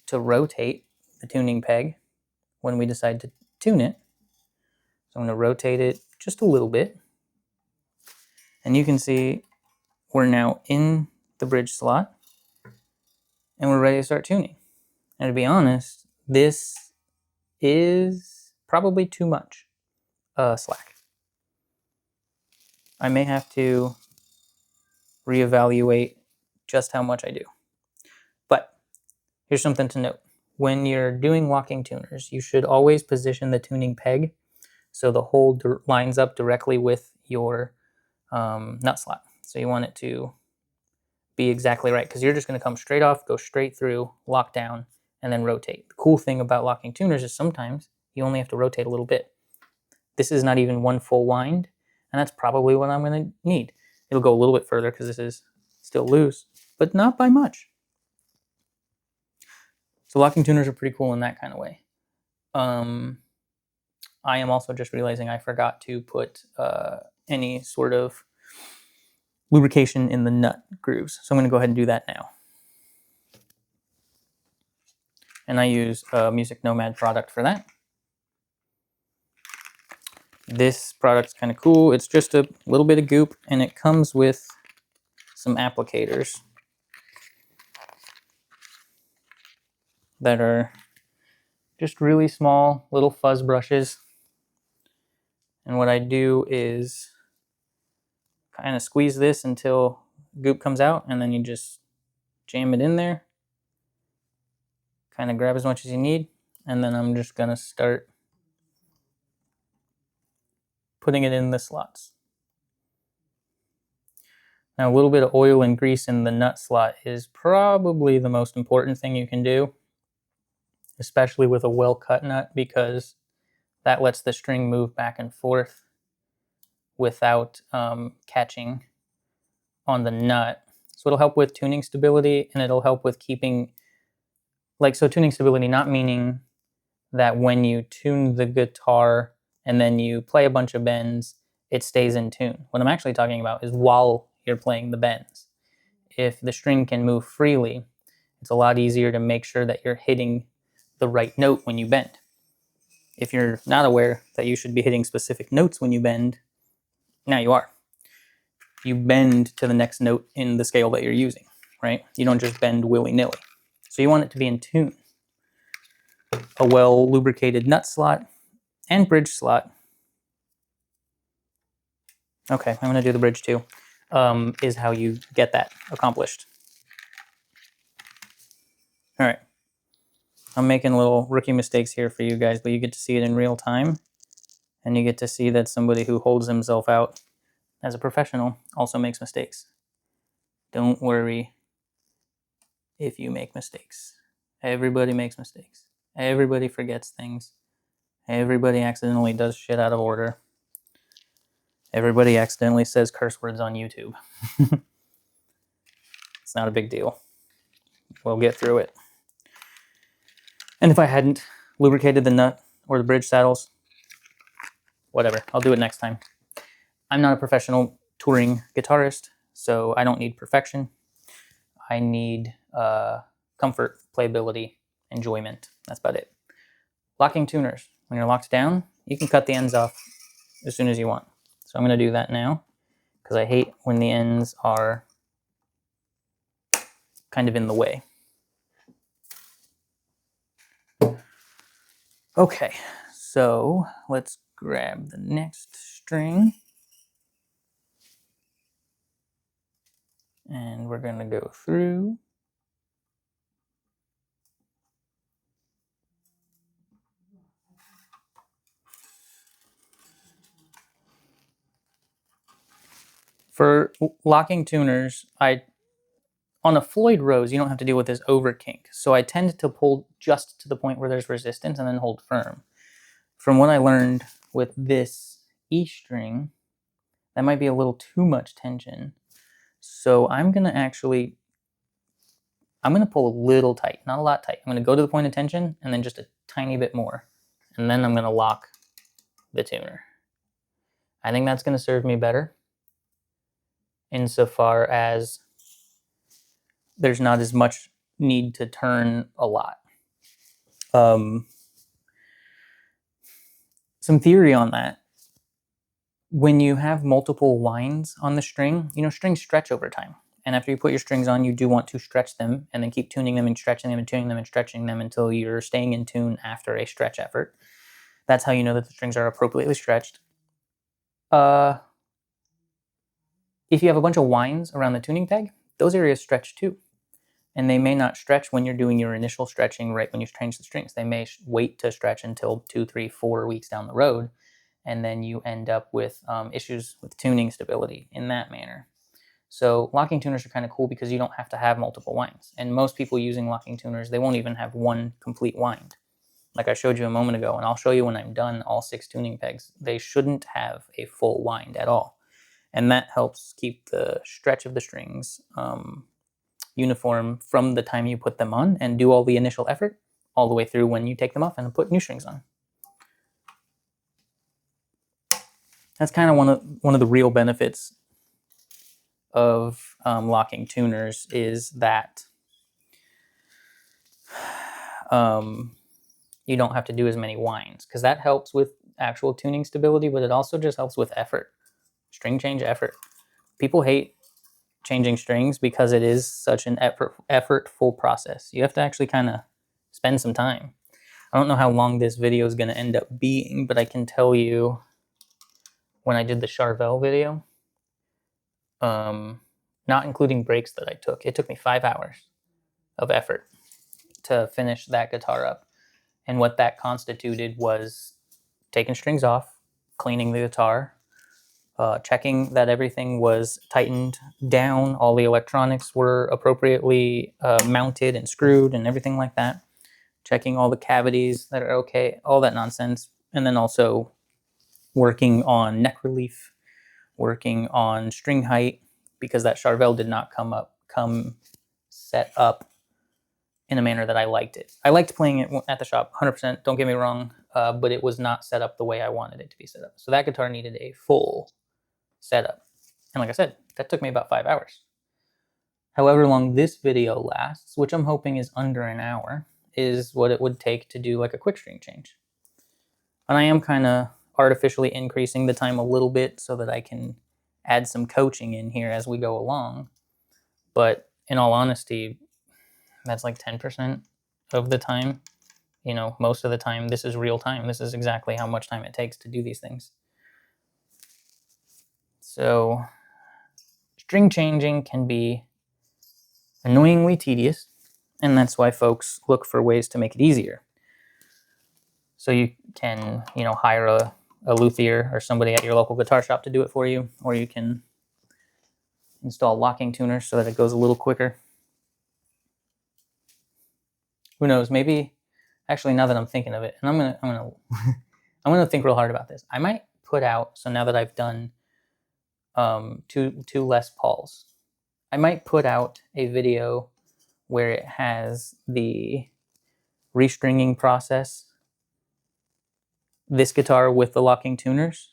to rotate the tuning peg when we decide to tune it. So I'm going to rotate it just a little bit. And you can see we're now in the bridge slot and we're ready to start tuning. And to be honest, this is probably too much slack. I may have to reevaluate just how much I do. But here's something to note. When you're doing locking tuners, you should always position the tuning peg so the hole lines up directly with your nut slot. So you want it to be exactly right, because you're just going to come straight off, go straight through, lock down, and then rotate. The cool thing about locking tuners is sometimes you only have to rotate a little bit. This is not even one full wind, and that's probably what I'm going to need. It'll go a little bit further because this is still loose, but not by much. So locking tuners are pretty cool in that kind of way. I am also just realizing I forgot to put any sort of lubrication in the nut grooves. So I'm going to go ahead and do that now. And I use a Music Nomad product for that. This product's kind of cool. It's just a little bit of goop, and it comes with some applicators that are just really small little fuzz brushes. And what I do is kind of squeeze this until goop comes out, and then you just jam it in there. Kind of grab as much as you need, and then I'm just going to start putting it in the slots. Now, a little bit of oil and grease in the nut slot is probably the most important thing you can do, especially with a well-cut nut, because that lets the string move back and forth without catching on the nut. So it'll help with tuning stability, and it'll help with keeping, so tuning stability not meaning that when you tune the guitar and then you play a bunch of bends, it stays in tune. What I'm actually talking about is while you're playing the bends. If the string can move freely, it's a lot easier to make sure that you're hitting the right note when you bend. If you're not aware that you should be hitting specific notes when you bend, now you are. You bend to the next note in the scale that you're using, right? You don't just bend willy-nilly. So you want it to be in tune. A well-lubricated nut slot and bridge slot. Okay, I'm going to do the bridge too, is how you get that accomplished. All right. I'm making little rookie mistakes here for you guys, but you get to see it in real time, and you get to see that somebody who holds himself out as a professional also makes mistakes. Don't worry if you make mistakes. Everybody makes mistakes. Everybody forgets things. Everybody accidentally does shit out of order. Everybody accidentally says curse words on YouTube. It's not a big deal. We'll get through it. And if I hadn't lubricated the nut or the bridge saddles, whatever, I'll do it next time. I'm not a professional touring guitarist, so I don't need perfection. I need comfort, playability, enjoyment. That's about it. Locking tuners. When you're locked down, you can cut the ends off as soon as you want. So I'm going to do that now because I hate when the ends are kind of in the way. Okay, so let's grab the next string. And we're going to go through. For locking tuners, on a Floyd Rose, you don't have to deal with this over kink. So I tend to pull just to the point where there's resistance and then hold firm. From what I learned with this E string, that might be a little too much tension. So I'm going to pull a little tight, not a lot tight. I'm going to go to the point of tension and then just a tiny bit more. And then I'm going to lock the tuner. I think that's going to serve me better insofar as there's not as much need to turn a lot. Some theory on that. When you have multiple lines on the string, strings stretch over time. And after you put your strings on, you do want to stretch them and then keep tuning them and stretching them and tuning them and stretching them until you're staying in tune after a stretch effort. That's how you know that the strings are appropriately stretched. If you have a bunch of winds around the tuning peg, those areas stretch too. And they may not stretch when you're doing your initial stretching right when you change the strings. They may wait to stretch until 2, 3, 4 weeks down the road, and then you end up with issues with tuning stability in that manner. So locking tuners are kind of cool because you don't have to have multiple winds. And most people using locking tuners, they won't even have one complete wind. Like I showed you a moment ago, and I'll show you when I'm done all 6 tuning pegs, they shouldn't have a full wind at all. And that helps keep the stretch of the strings uniform from the time you put them on and do all the initial effort all the way through when you take them off and put new strings on. That's kind of one of the real benefits of locking tuners is that you don't have to do as many winds, because that helps with actual tuning stability, but it also just helps with effort, string change effort. People hate changing strings because it is such an effortful process. You have to actually kind of spend some time. I don't know how long this video is going to end up being, but I can tell you when I did the Charvel video, not including breaks that I took, it took me 5 hours of effort to finish that guitar up. And what that constituted was taking strings off, cleaning the guitar, checking that everything was tightened down, all the electronics were appropriately mounted and screwed and everything like that, checking all the cavities that are okay, all that nonsense, and then also working on neck relief, working on string height, because that Charvel did not come set up in a manner that I liked it. I liked playing it at the shop, 100%, don't get me wrong, but it was not set up the way I wanted it to be set up. So that guitar needed a full setup. And like I said, that took me about 5 hours. However long this video lasts, which I'm hoping is under an hour, is what it would take to do like a quick string change. And I am kind of artificially increasing the time a little bit so that I can add some coaching in here as we go along. But in all honesty, that's like 10% of the time. Most of the time, this is real time. This is exactly how much time it takes to do these things. So string changing can be annoyingly tedious, and that's why folks look for ways to make it easier. So you can, hire a luthier or somebody at your local guitar shop to do it for you, or you can install locking tuners so that it goes a little quicker. Who knows? Maybe, actually, now that I'm thinking of it, and I'm gonna think real hard about this. I might put out, so now that I've done two Les Pauls, I might put out a video where it has the restringing process this guitar with the locking tuners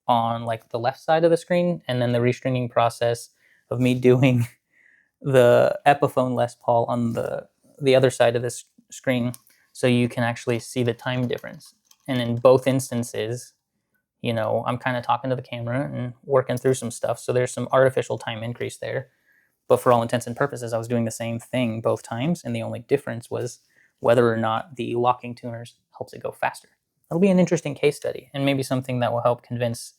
on like the left side of the screen, and then the restringing process of me doing the Epiphone Les Paul on the other side of this screen, so you can actually see the time difference. And in both instances, you know, I'm kind of talking to the camera and working through some stuff, so there's some artificial time increase there. But for all intents and purposes, I was doing the same thing both times, and the only difference was whether or not the locking tuners helps it go faster. It'll be an interesting case study, and maybe something that will help convince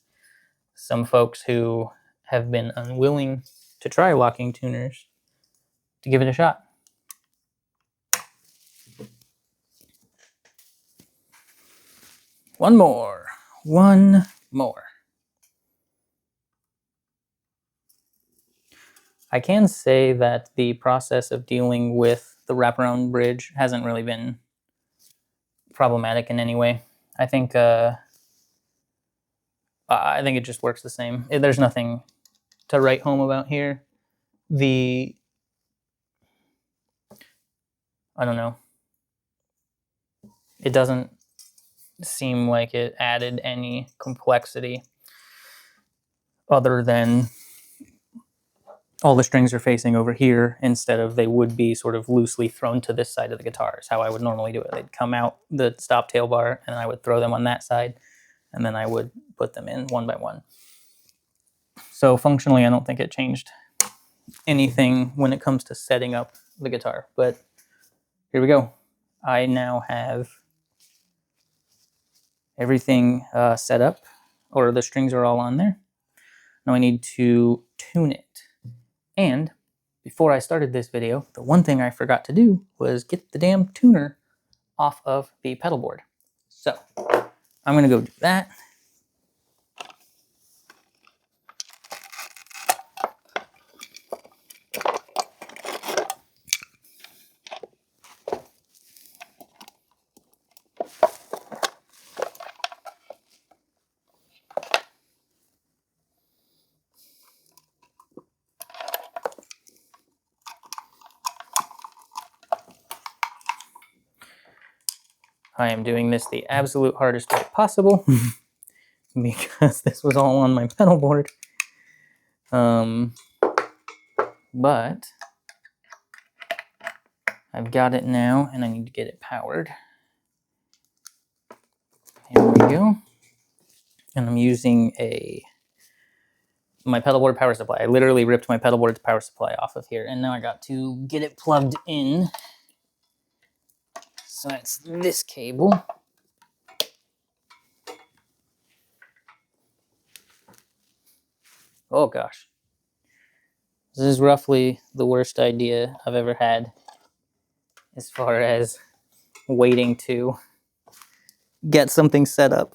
some folks who have been unwilling to try locking tuners to give it a shot. One more. I can say that the process of dealing with the wraparound bridge hasn't really been problematic in any way. I think it just works the same. There's nothing to write home about here. I don't know. It doesn't seem like it added any complexity other than all the strings are facing over here instead of they would be sort of loosely thrown to this side of the guitar is how I would normally do it. They'd come out the stop tail bar and I would throw them on that side and then I would put them in one by one. So functionally, I don't think it changed anything when it comes to setting up the guitar, but here we go. I now have everything set up, or the strings are all on there. Now I need to tune it. And before I started this video, the one thing I forgot to do was get the damn tuner off of the pedal board. So I'm going to go do that. I am doing this the absolute hardest way possible because this was all on my pedal board. But I've got it now and I need to get it powered. Here we go. And I'm using my pedal board power supply. I literally ripped my pedal board's power supply off of here, and now I got to get it plugged in. So that's this cable. Oh gosh. This is roughly the worst idea I've ever had as far as waiting to get something set up.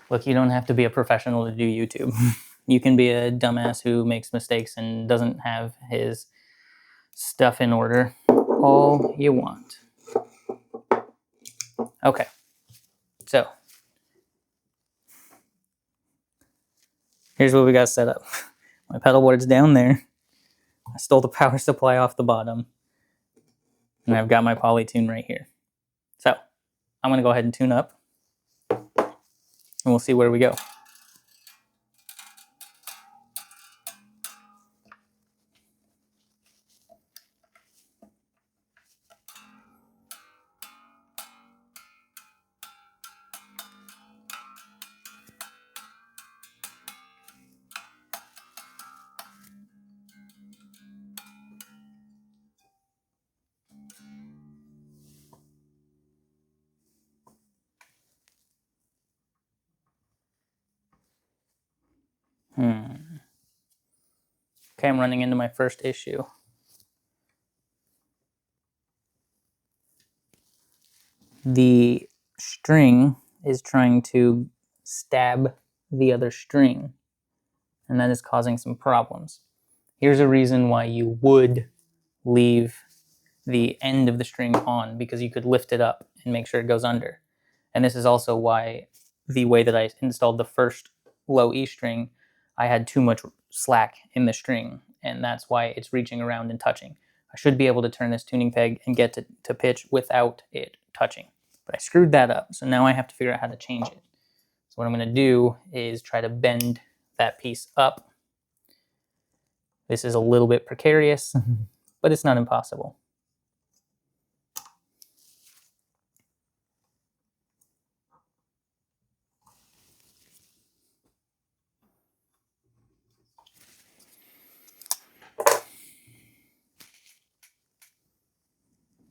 Look, you don't have to be a professional to do YouTube. You can be a dumbass who makes mistakes and doesn't have his stuff in order all you want. Okay, so here's what we got set up. My pedal board's down there. I stole the power supply off the bottom. And I've got my Polytune right here. So I'm going to go ahead and tune up. And we'll see where we go. Okay, I'm running into my first issue. The string is trying to stab the other string, and that is causing some problems. Here's a reason why you would leave the end of the string on, because you could lift it up and make sure it goes under. And this is also why the way that I installed the first low E string, I had too much slack in the string, and that's why it's reaching around and touching. I should be able to turn this tuning peg and get to pitch without it touching. But I screwed that up, so now I have to figure out how to change it. So what I'm going to do is try to bend that piece up. This is a little bit precarious, but it's not impossible.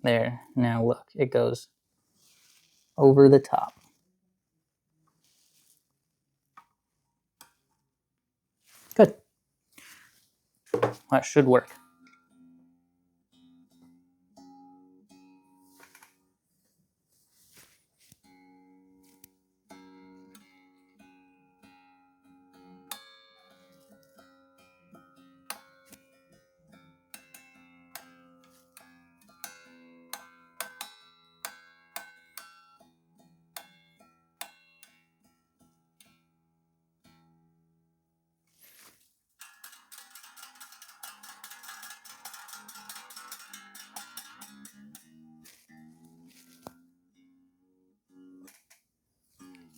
There, now look, it goes over the top. Good. That should work.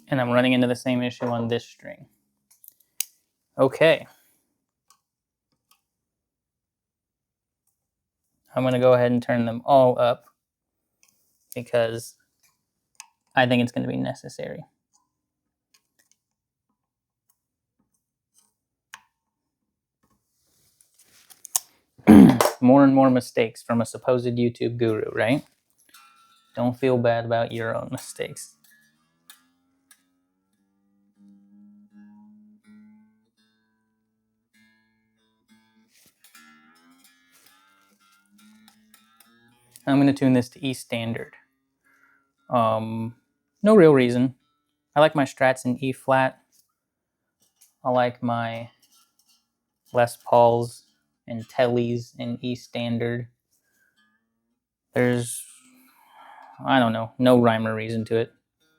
And I'm running into the same issue on this string. Okay. I'm going to go ahead and turn them all up because I think it's going to be necessary. More and more mistakes from a supposed YouTube guru, right? Don't feel bad about your own mistakes. I'm going to tune this to E standard. No real reason. I like my strats in E flat. I like my Les Pauls and Tellys in E standard. There's, I don't know, no rhyme or reason to it.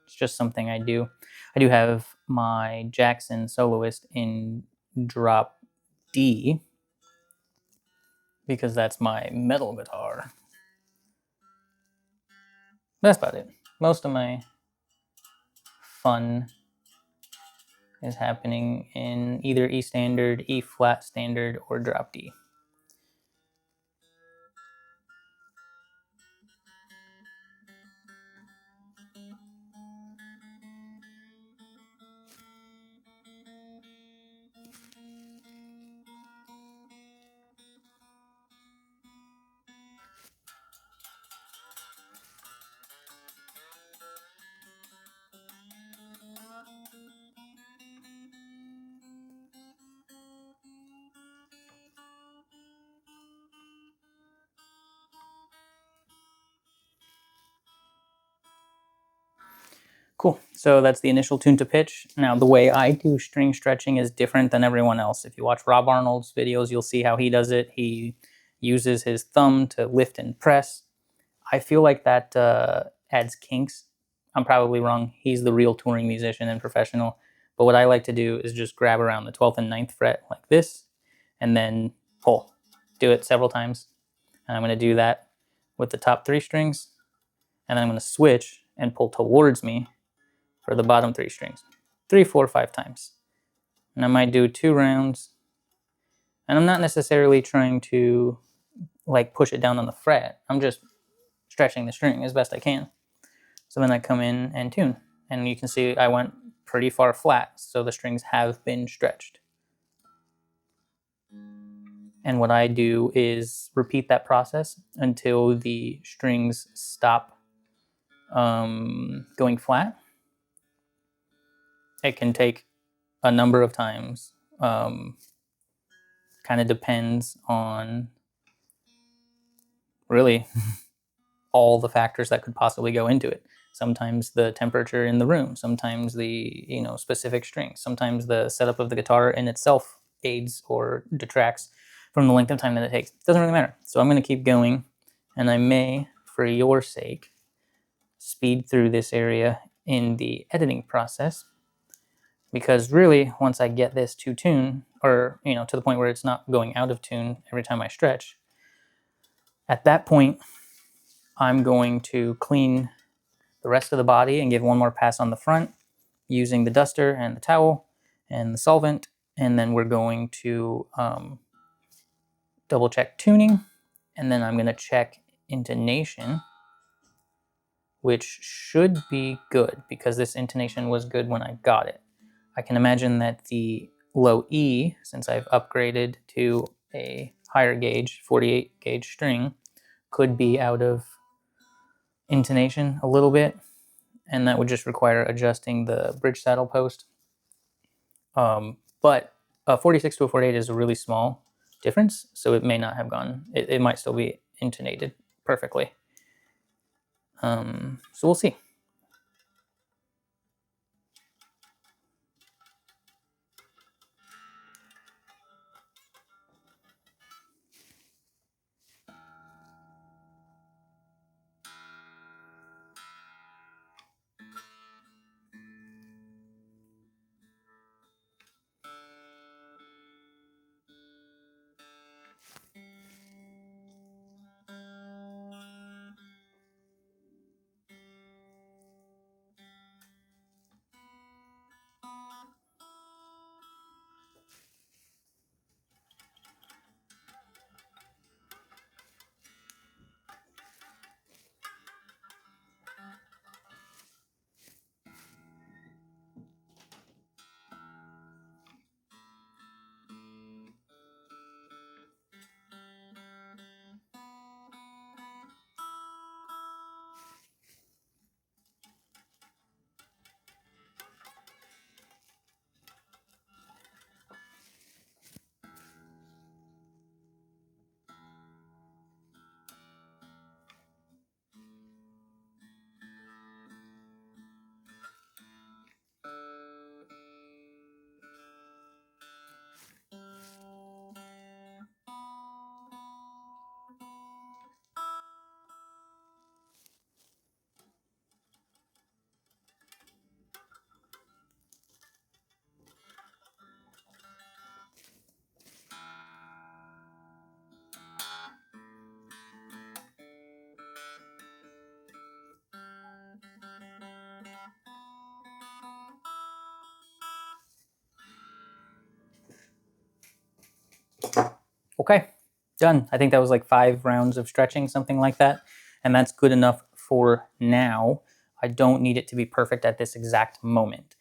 It's just something I do. I do have my Jackson Soloist in drop D because that's my metal guitar. That's about it. Most of my fun is happening in either E standard, E flat standard, or drop D. Cool, so that's the initial tune to pitch. Now the way I do string stretching is different than everyone else. If you watch Rob Arnold's videos, you'll see how he does it. He uses his thumb to lift and press. I feel like that adds kinks. I'm probably wrong. He's the real touring musician and professional. But what I like to do is just grab around the 12th and 9th fret like this, and then pull. Do it several times. And I'm going to do that with the top 3 strings. And then I'm going to switch and pull towards me for the bottom 3 strings. 3, 4, 5 times. And I might do 2 rounds. And I'm not necessarily trying to like push it down on the fret. I'm just stretching the string as best I can. So then I come in and tune. And you can see I went pretty far flat, so the strings have been stretched. And what I do is repeat that process until the strings stop going flat. It can take a number of times. Kind of depends on really all the factors that could possibly go into it. Sometimes the temperature in the room, sometimes the specific strings, sometimes the setup of the guitar in itself aids or detracts from the length of time that it takes. It doesn't really matter. So I'm going to keep going, and I may, for your sake, speed through this area in the editing process, because really, once I get this to tune, or to the point where it's not going out of tune every time I stretch, at that point, I'm going to clean the rest of the body and give one more pass on the front using the duster and the towel and the solvent, and then we're going to double check tuning, and then I'm going to check intonation, which should be good because this intonation was good when I got it. I can imagine that the low E, since I've upgraded to a higher gauge, 48 gauge string, could be out of intonation a little bit, and that would just require adjusting the bridge saddle post. But a 46 to a 48 is a really small difference, so it may not have gone, it might still be intonated perfectly. So we'll see. Okay, done. I think that was like 5 rounds of stretching, something like that. And that's good enough for now. I don't need it to be perfect at this exact moment.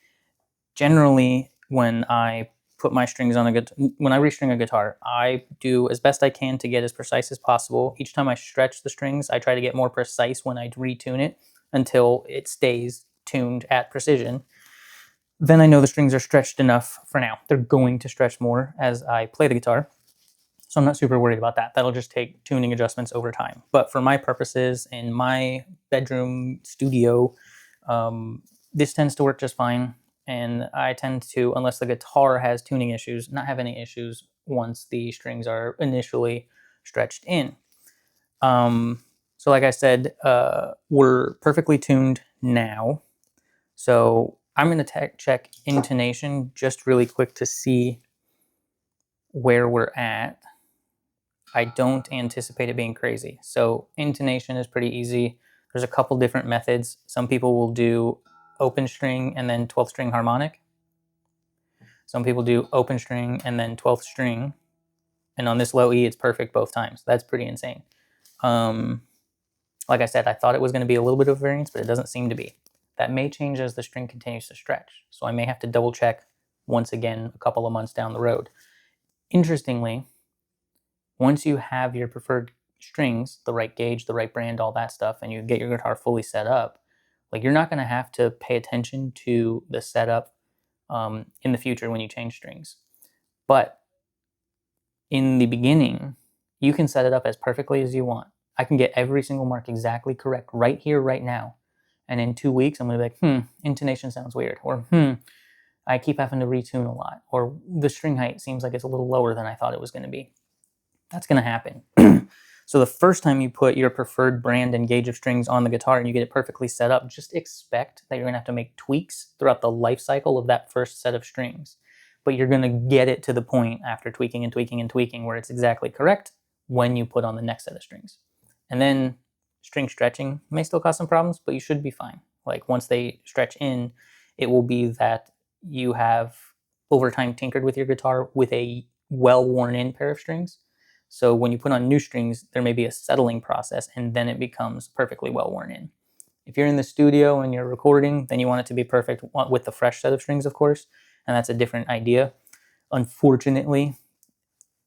Generally, when I put my strings on a guitar, when I restring a guitar, I do as best I can to get as precise as possible. Each time I stretch the strings, I try to get more precise when I retune it until it stays tuned at precision. Then I know the strings are stretched enough for now. They're going to stretch more as I play the guitar. So I'm not super worried about that. That'll just take tuning adjustments over time. But for my purposes, in my bedroom studio, this tends to work just fine. And I tend to, unless the guitar has tuning issues, not have any issues once the strings are initially stretched in. So like I said, we're perfectly tuned now. So I'm going to check intonation just really quick to see where we're at. I don't anticipate it being crazy. So intonation is pretty easy. There's a couple different methods. Some people will do open string and then 12th string harmonic. Some people do open string and then 12th string. And on this low E, it's perfect both times. That's pretty insane. Like I said, I thought it was going to be a little bit of variance, but it doesn't seem to be. That may change as the string continues to stretch. So I may have to double check once again a couple of months down the road. Interestingly, once you have your preferred strings, the right gauge, the right brand, all that stuff, and you get your guitar fully set up, like you're not going to have to pay attention to the setup in the future when you change strings. But in the beginning, you can set it up as perfectly as you want. I can get every single mark exactly correct right here, right now. And in 2 weeks, I'm going to be like, intonation sounds weird. Or, I keep having to retune a lot. Or the string height seems like it's a little lower than I thought it was going to be. That's going to happen. So the first time you put your preferred brand and gauge of strings on the guitar and you get it perfectly set up, just expect that you're going to have to make tweaks throughout the life cycle of that first set of strings. but you're going to get it to the point after tweaking and tweaking and tweaking where it's exactly correct when you put on the next set of strings. And then string stretching may still cause some problems, but you should be fine. Like once they stretch in, it will be that you have over time tinkered with your guitar with a well-worn in pair of strings. So when you put on new strings, there may be a settling process and then it becomes perfectly well worn in. If you're in the studio and you're recording, then you want it to be perfect with the fresh set of strings, of course, and that's a different idea. Unfortunately,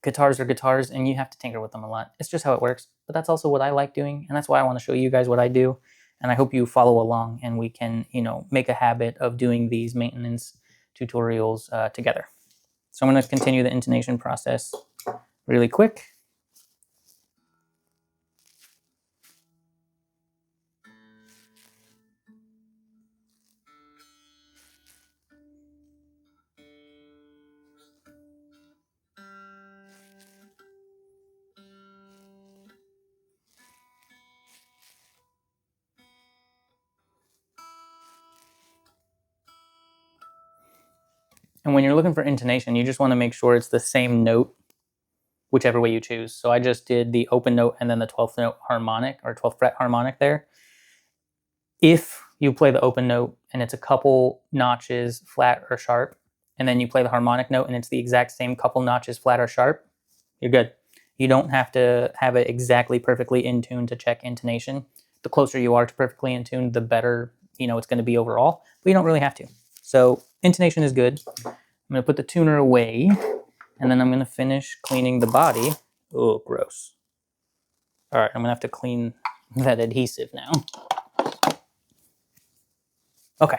guitars are guitars and you have to tinker with them a lot. It's just how it works, but that's also what I like doing, and that's why I want to show you guys what I do, and I hope you follow along and we can, make a habit of doing these maintenance tutorials together. So I'm going to continue the intonation process really quick. And when you're looking for intonation, you just want to make sure it's the same note, whichever way you choose. So I just did the open note and then the 12th note harmonic, or 12th fret harmonic there. If you play the open note and it's a couple notches flat or sharp, and then you play the harmonic note and it's the exact same couple notches flat or sharp, you're good. You don't have to have it exactly perfectly in tune to check intonation. The closer you are to perfectly in tune, the better it's going to be overall, but you don't really have to. So intonation is good. I'm going to put the tuner away, and then I'm going to finish cleaning the body. Oh, gross. All right, I'm going to have to clean that adhesive now. Okay.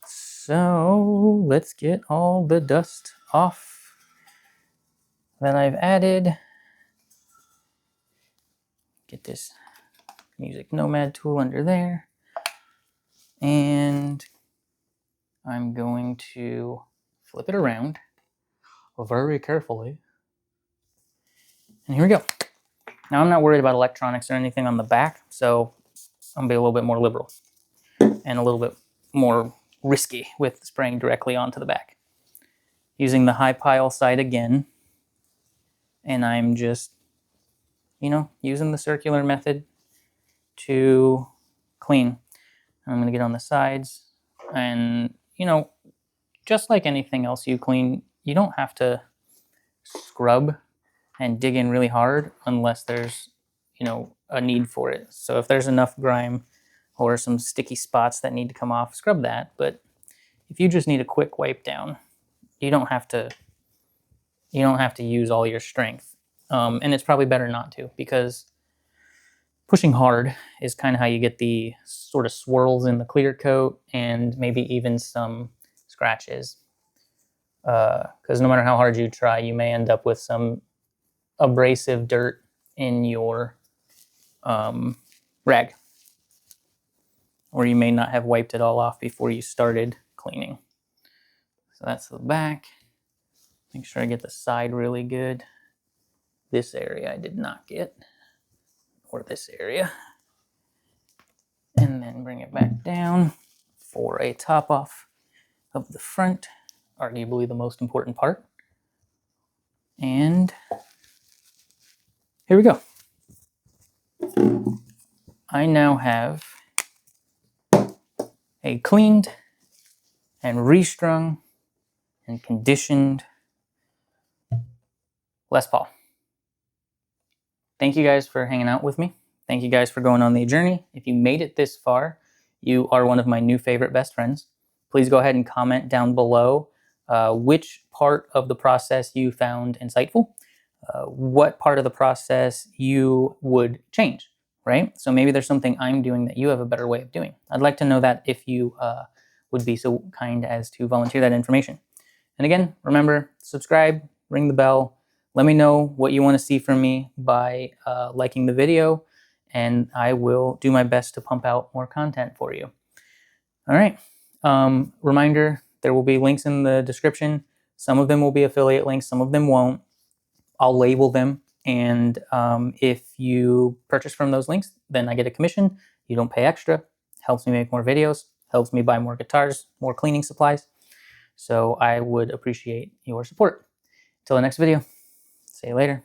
So let's get all the dust off that I've added. Get this Music Nomad tool under there. And I'm going to flip it around very carefully. And here we go. Now I'm not worried about electronics or anything on the back, so I'm gonna be a little bit more liberal and a little bit more risky with spraying directly onto the back. Using the high pile side again, and I'm just, using the circular method to clean. I'm gonna get on the sides, and just like anything else you clean, you don't have to scrub and dig in really hard unless there's, a need for it. So if there's enough grime or some sticky spots that need to come off, scrub that. But if you just need a quick wipe down, you don't have to use all your strength. And it's probably better not to, because pushing hard is kind of how you get the sort of swirls in the clear coat and maybe even some scratches. Because no matter how hard you try, you may end up with some abrasive dirt in your rag, or you may not have wiped it all off before you started cleaning. So that's the back. Make sure I get the side really good. This area I did not get, or this area. And then bring it back down for a top off of the front, arguably the most important part. And here we go. I now have a cleaned and restrung and conditioned Les Paul. Thank you guys for hanging out with me. Thank you guys for going on the journey. If you made it this far, you are one of my new favorite best friends. Please go ahead and comment down below which part of the process you found insightful, what part of the process you would change, right? So maybe there's something I'm doing that you have a better way of doing. I'd like to know that if you would be so kind as to volunteer that information. And again, remember, subscribe, ring the bell. Let me know what you want to see from me by liking the video, and I will do my best to pump out more content for you. All right. Reminder, there will be links in the description. Some of them will be affiliate links, some of them won't. I'll label them, and if you purchase from those links, then I get a commission. You don't pay extra. Helps me make more videos, helps me buy more guitars, more cleaning supplies. So I would appreciate your support. Until the next video, see you later.